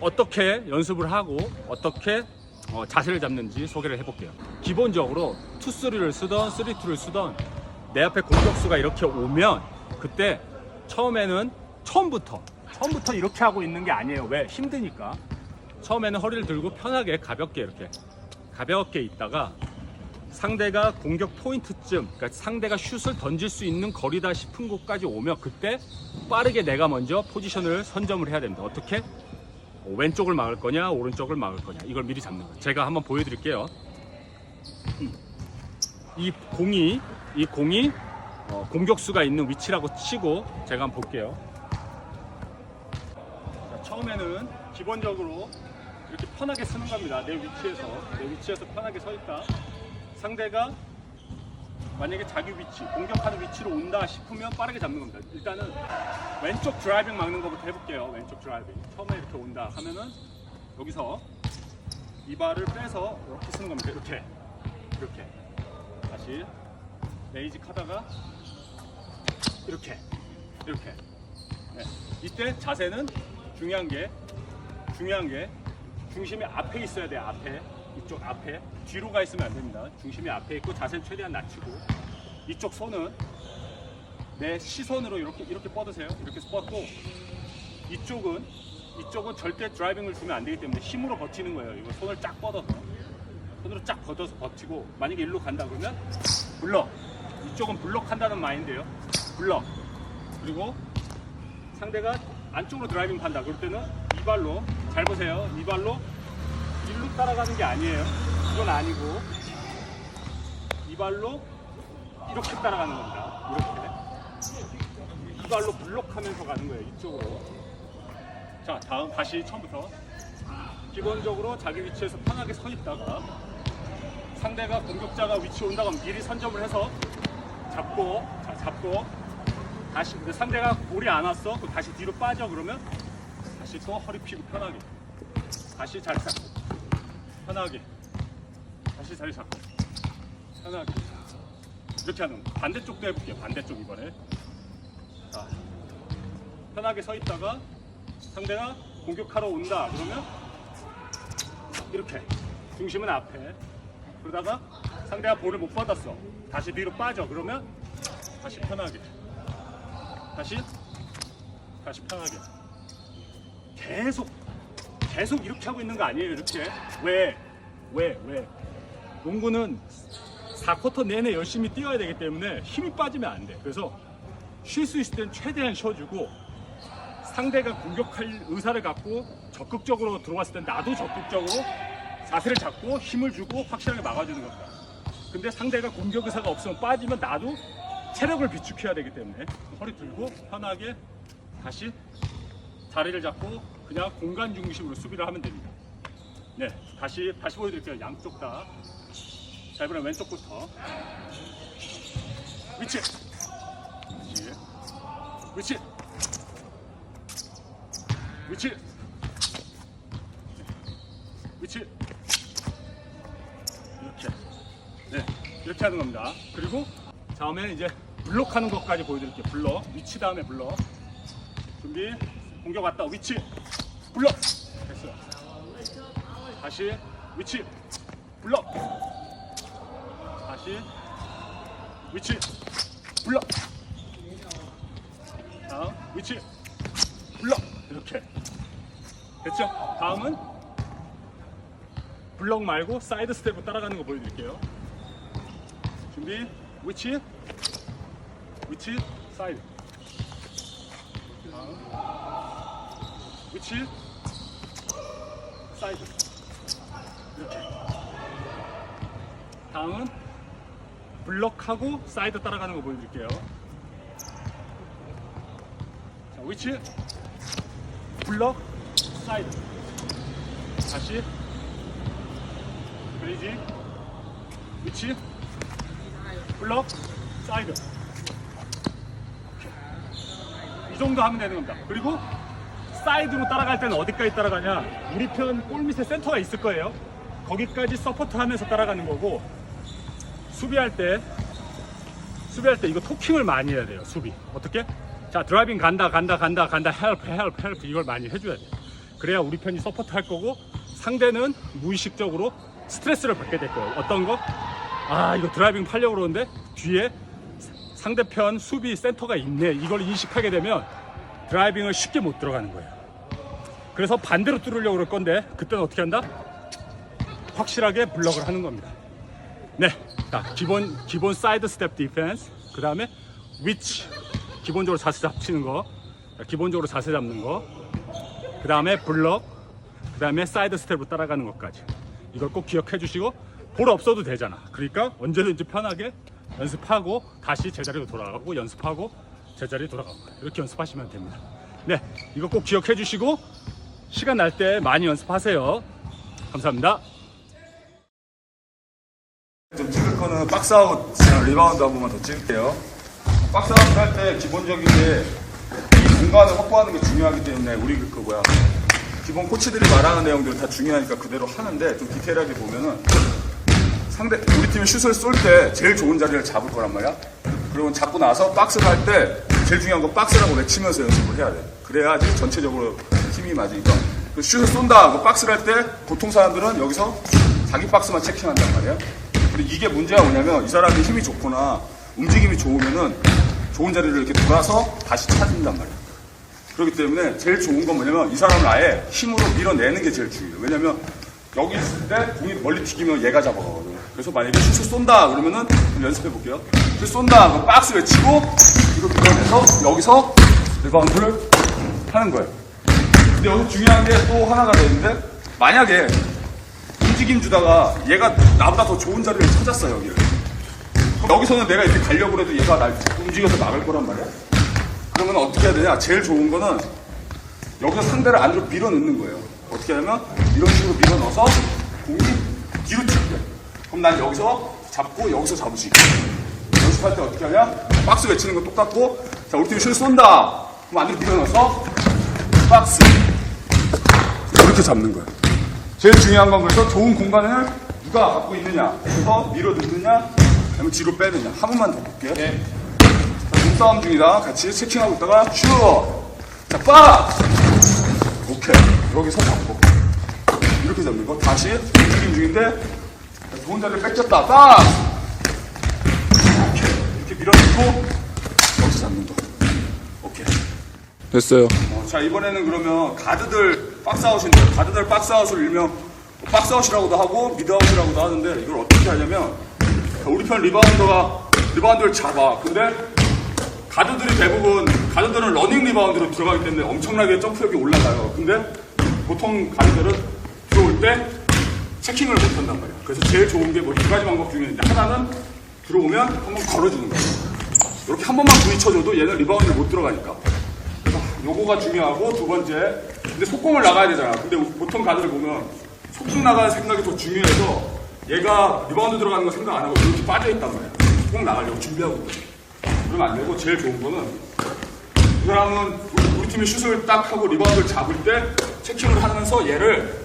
어떻게 연습을 하고 어떻게 자세를 잡는지 소개를 해볼게요. 기본적으로 2-3를 쓰던 3-2를 쓰던 내 앞에 공격수가 이렇게 오면 그때 처음부터 이렇게 하고 있는 게 아니에요. 왜? 힘드니까. 처음에는 허리를 들고 편하게 가볍게 있다가 상대가 공격 포인트쯤, 그러니까 상대가 슛을 던질 수 있는 거리다 싶은 곳까지 오면 그때 빠르게 내가 먼저 포지션을 선점을 해야 됩니다. 어떻게? 왼쪽을 막을 거냐 오른쪽을 막을 거냐, 이걸 미리 잡는 거예요. 제가 한번 보여드릴게요. 이 공이 공격수가 있는 위치라고 치고 제가 한번 볼게요. 자, 처음에는 기본적으로 이렇게 편하게 쓰는 겁니다. 내 위치에서 편하게 서 있다. 상대가 만약에 자기 위치, 공격하는 위치로 온다 싶으면 빠르게 잡는 겁니다. 일단은 왼쪽 드라이빙 막는 것부터 해볼게요. 왼쪽 드라이빙. 처음에 이렇게 온다 하면은 여기서 이 발을 빼서 이렇게 쓰는 겁니다. 이렇게. 다시 레이직 하다가 이렇게. 네. 이때 자세는 중요한 게 중심이 앞에 있어야 돼요. 이쪽 앞에. 뒤로 가 있으면 안 됩니다. 중심이 앞에 있고 자세는 최대한 낮추고, 이쪽 손은 내 시선으로 이렇게 뻗으세요. 이렇게 뻗고, 이쪽은 절대 드라이빙을 주면 안 되기 때문에 힘으로 버티는 거예요. 이거 손을 쫙 뻗어서 버티고, 만약에 일로 간다 그러면 블럭. 이쪽은 블럭한다는 마인드예요. 블럭. 그리고 상대가 안쪽으로 드라이빙 판다. 그럴 때는 이 발로, 잘 보세요. 이 발로 일로 따라가는 게 아니에요. 이건 아니고 이 발로 이렇게 따라가는 겁니다. 이렇게 이 발로 블록하면서 가는 거예요. 이쪽으로. 자, 다음 다시 처음부터. 기본적으로 자기 위치에서 편하게 서 있다가 상대가 공격자가 위치 온다고 하면 미리 선점을 해서 잡고 다시 상대가 볼이 안 왔어. 그럼 다시 뒤로 빠져. 그러면 다시 또 허리 펴고 편하게 다시 자리 잡고 편하게 다시 자리 잡고 편하게 이렇게 하는 거. 반대쪽도 해볼게요. 반대쪽 이번에. 자, 편하게 서 있다가 상대가 공격하러 온다 그러면 이렇게 중심은 앞에. 그러다가 상대가 볼을 못 받았어. 다시 뒤로 빠져. 그러면 다시 편하게 다시 편하게 계속 이렇게 하고 있는 거 아니에요. 이렇게. 왜? 농구는 4쿼터 내내 열심히 뛰어야 되기 때문에 힘이 빠지면 안 돼. 그래서 쉴 수 있을 땐 최대한 쉬어주고, 상대가 공격할 의사를 갖고 적극적으로 들어왔을 땐 나도 적극적으로 자세를 잡고 힘을 주고 확실하게 막아주는 겁니다. 근데 상대가 공격 의사가 없으면 빠지면 나도 체력을 비축해야 되기 때문에 허리 들고 편하게 다시 자리를 잡고 그냥 공간 중심으로 수비를 하면 됩니다. 네, 다시 보여드릴게요. 양쪽 다. 자, 이번엔 왼쪽부터. 위치. 이렇게. 네, 이렇게 하는 겁니다. 그리고 다음에 이제 블록하는 것까지 보여드릴게요. 블록. 위치 다음에 블록. 준비. 공격 왔다. 위치. 블록. 됐어요. 다시 위치. 블록. 다시 위치. 블록. 다음 위치. 블록. 이렇게. 됐죠? 다음은 블록 말고 사이드 스텝으로 따라가는 거 보여드릴게요. 준비. 위치. 사이드. 다음 위치. 사이드. 이렇게. 다음은 블럭하고 사이드 따라가는 거 보여드릴게요. 자, 위치. 블럭. 사이드. 다시 브리지. 위치. 블럭. 사이드. 이 정도 하면 되는 겁니다. 그리고 사이드로 따라갈 때는 어디까지 따라가냐? 우리 편 골 밑에 센터가 있을 거예요. 거기까지 서포트 하면서 따라가는 거고, 수비할 때 이거 토킹을 많이 해야 돼요. 수비 어떻게? 자, 드라이빙 간다 헬프 이걸 많이 해줘야 돼요. 그래야 우리 편이 서포트 할 거고, 상대는 무의식적으로 스트레스를 받게 될 거예요. 어떤 거? 아, 이거 드라이빙 팔려고 그러는데 뒤에 상대편 수비 센터가 있네, 이걸 인식하게 되면 드라이빙을 쉽게 못 들어가는 거예요. 그래서 반대로 뚫으려고 그럴 건데, 그때는 어떻게 한다? 확실하게 블럭을 하는 겁니다. 네, 자, 기본 사이드 스텝 디펜스, 그 다음에 위치, 기본적으로 자세 잡치는 거, 기본적으로 자세 잡는 거, 그 다음에 블럭, 그 다음에 사이드 스텝으로 따라가는 것까지. 이걸 꼭 기억해 주시고, 볼 없어도 되잖아. 그러니까 언제든지 편하게 연습하고 다시 제자리로 돌아가고, 연습하고 제자리로 돌아가고, 이렇게 연습하시면 됩니다. 네, 이거 꼭 기억해 주시고 시간 날 때 많이 연습하세요. 감사합니다. 좀 찍을 거는 박스아웃, 리바운드 한 번만 더 찍을게요. 박스아웃 할 때 기본적인 게 이 공간을 확보하는 게 중요하기 때문에 우리 기본 코치들이 말하는 내용들은 다 중요하니까 그대로 하는데, 좀 디테일하게 보면은 우리 팀이 슛을 쏠 때 제일 좋은 자리를 잡을 거란 말이야. 그리고 잡고 나서 박스를 할 때 제일 중요한 건 박스라고 외치면서 연습을 해야 돼. 그래야지 전체적으로 힘이 맞으니까. 슛을 쏜다, 박스를 할 때 보통 사람들은 여기서 자기 박스만 체킹한단 말이야. 근데 이게 문제가 뭐냐면, 이 사람이 힘이 좋거나 움직임이 좋으면은 좋은 자리를 이렇게 돌아서 다시 찾는단 말이야. 그렇기 때문에 제일 좋은 건 뭐냐면, 이 사람을 아예 힘으로 밀어내는 게 제일 중요해요. 왜냐면 여기 있을 때 공이 멀리 튀기면 얘가 잡아가거든. 그래서 만약에 슛을 쏜다 그러면은, 연습해 볼게요. 슛 쏜다, 그럼 박스 외치고 이거 밀어내서 여기서 리바운드를 하는 거예요. 근데 여기서 중요한 게 또 하나가 되는데, 만약에 움직임 주다가 얘가 나보다 더 좋은 자리를 찾았어, 여기를. 그럼 여기서는 내가 이렇게 가려고 해도 얘가 날 움직여서 나갈 거란 말이야. 그러면 어떻게 해야 되냐? 제일 좋은 거는 여기서 상대를 안으로 밀어 넣는 거예요. 어떻게 하냐면 이런 식으로 밀어 넣어서 공이 뒤로 튀게. 그럼 난 여기서 잡고 여기서 잡을 수 있게. 연습할 때 어떻게 하냐? 박스 외치는 건 똑같고, 자, 우리 팀이 슛을 쏜다. 그럼 안으로 밀어 넣어서 박스. 이렇게 잡는 거예요. 제일 중요한 건 그래서 좋은 공간을 누가 갖고 있느냐, 그래서 밀어 넣느냐, 아니면 뒤로 빼느냐. 한 번만 더 볼게요. 네. 자, 몸싸움 중이다. 같이 체킹하고 있다가 슛! 자, 박스! 오케이. 여기서 잡고. 이렇게 잡는 거. 다시 움직임 중인데, 좋은 자리를 뺏겼다. 박스! 오케이. 이렇게 밀어넣고, 여기서 잡는 거. 오케이. 됐어요. 자, 이번에는 그러면 가드들 박스아웃인데, 가드들 박스아웃을 일명 박스아웃이라고도 하고 미드아웃이라고도 하는데, 이걸 어떻게 하냐면, 우리 편 리바운드를 잡아. 근데 가드들이 대부분, 가드들은 러닝 리바운드로 들어가기 때문에 엄청나게 점프력이 올라가요. 근데 보통 가드들은 들어올 때 체킹을 못 한단 말이야. 그래서 제일 좋은 게 뭐 두 가지 방법 중에 있는데, 하나는 들어오면 한번 걸어주는 거야. 이렇게 한 번만 부딪혀줘도 얘는 리바운드를 못 들어가니까. 요거가 중요하고, 두 번째, 근데 속공을 나가야 되잖아. 근데 보통 가드를 보면 속공 나가는 생각이 더 중요해서 얘가 리바운드 들어가는 거 생각 안 하고 이렇게 빠져있단 말이야. 속공 나가려고 준비하고 있거든. 그러면 안 되고, 제일 좋은 거는 이 사람은 우리 팀이 슛을 딱 하고 리바운드를 잡을 때 체킹을 하면서 얘를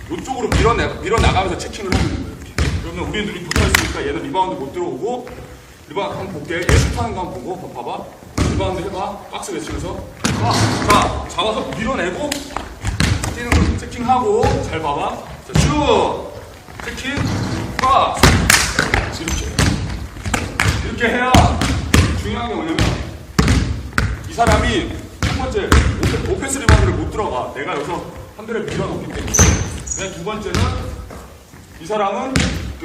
이쪽으로 밀어나가면서 체킹을 하는 거예요. 이렇게. 그러면 우리 눈이 붙어있으니까 얘는 리바운드 못 들어오고, 리바운드 한번 볼게. 얘 슛하는 거 한번 보고, 봐봐. 리바운드 해봐. 박스 외치면서. 자, 잡아서 밀어내고, 뛰는 거 체킹하고, 잘 봐봐. 자, 슛! 체킹, 박스! 이렇게 해야, 중요한 게 뭐냐면, 이 사람이 첫 번째, 오펜스 리바운드를 못 들어가. 내가 여기서 한 대를 밀어넣기 때문에. 두 번째는, 이 사람은,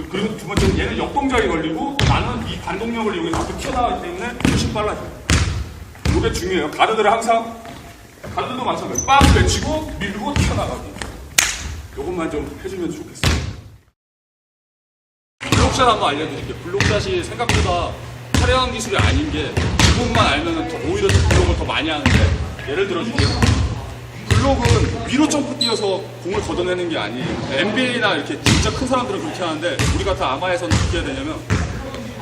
그리고 두 번째는 얘는 역동작이 걸리고, 나는 이 반동력을 이용해서 앞으로 튀어나가기 때문에 훨씬 빨라져요. 이게 중요해요. 가드들은 항상, 가드도 마찬가지예요. 박스 외치고, 밀고, 튀어나가기. 요것만 좀 해주면 좋겠어요. 블록샷 한번 알려드릴게요. 블록샷이 생각보다 화려한 기술이 아닌 게, 기본만 알면 오히려 블록을 더 많이 하는데, 예를 들어줄게요. 블록은 위로 점프 뛰어서 공을 걷어내는 게 아니에요. NBA나 이렇게 진짜 큰 사람들은 그렇게 하는데, 우리 같은 아마에서는 어떻게 해야 되냐면,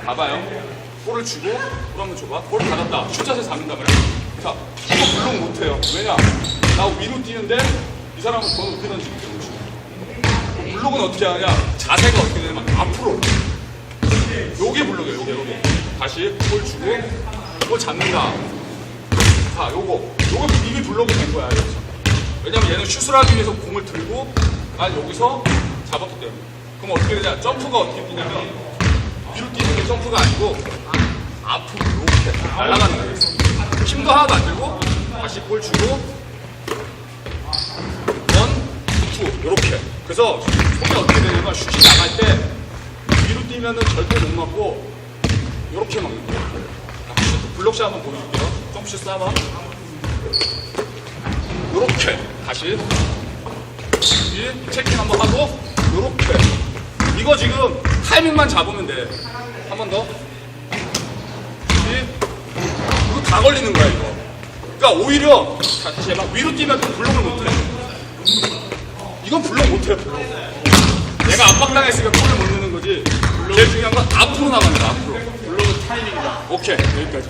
봐봐요. 볼을 주고, 볼 한번 줘봐. 볼 받았다. 슛샷에 잡는단 말이야. 자, 이거 블록 못해요. 왜냐? 나 위로 뛰는데 이 사람은 더 높이 던지기 때문에. 블록은 어떻게 하냐? 자세가 어떻게 되냐면 앞으로. 요게 블록이에요. 요게. 다시 볼 주고 볼 잡는다. 자, 요거 이미 블록이 된 거야. 여기서. 왜냐면 얘는 슛을 하기 위해서 공을 들고 난 여기서 잡았기 때문에. 그럼 어떻게 되냐? 점프가 어떻게 뛰냐면 위로 뛰는 게 점프가 아니고 앞으로 이렇게 날아가는 거예요. 힘도 하나도 안 들고 다시 볼 주고 이렇게. 그래서 손이 어떻게 되냐면 슛이 나갈 때 위로 뛰면은 절대 못 맞고 이렇게 막는 거예요. 블록샷 한번 보여줄게요. 점프슛 쏴봐. 이렇게 다시 체킹 한번 하고 이렇게. 이거 지금 타이밍만 잡으면 돼. 한 번 더. 이거 다 걸리는 거야 이거. 그러니까 오히려 자, 다시 해봐. 위로 뛰면 또 블록을 못해. 이건 블록 못해요. 내가 압박당했으니까 골을 못 넣는 거지. 제일 중요한 건 앞으로 나가는 거야. 앞으로. 블록은 타이밍이다. 오케이 여기까지.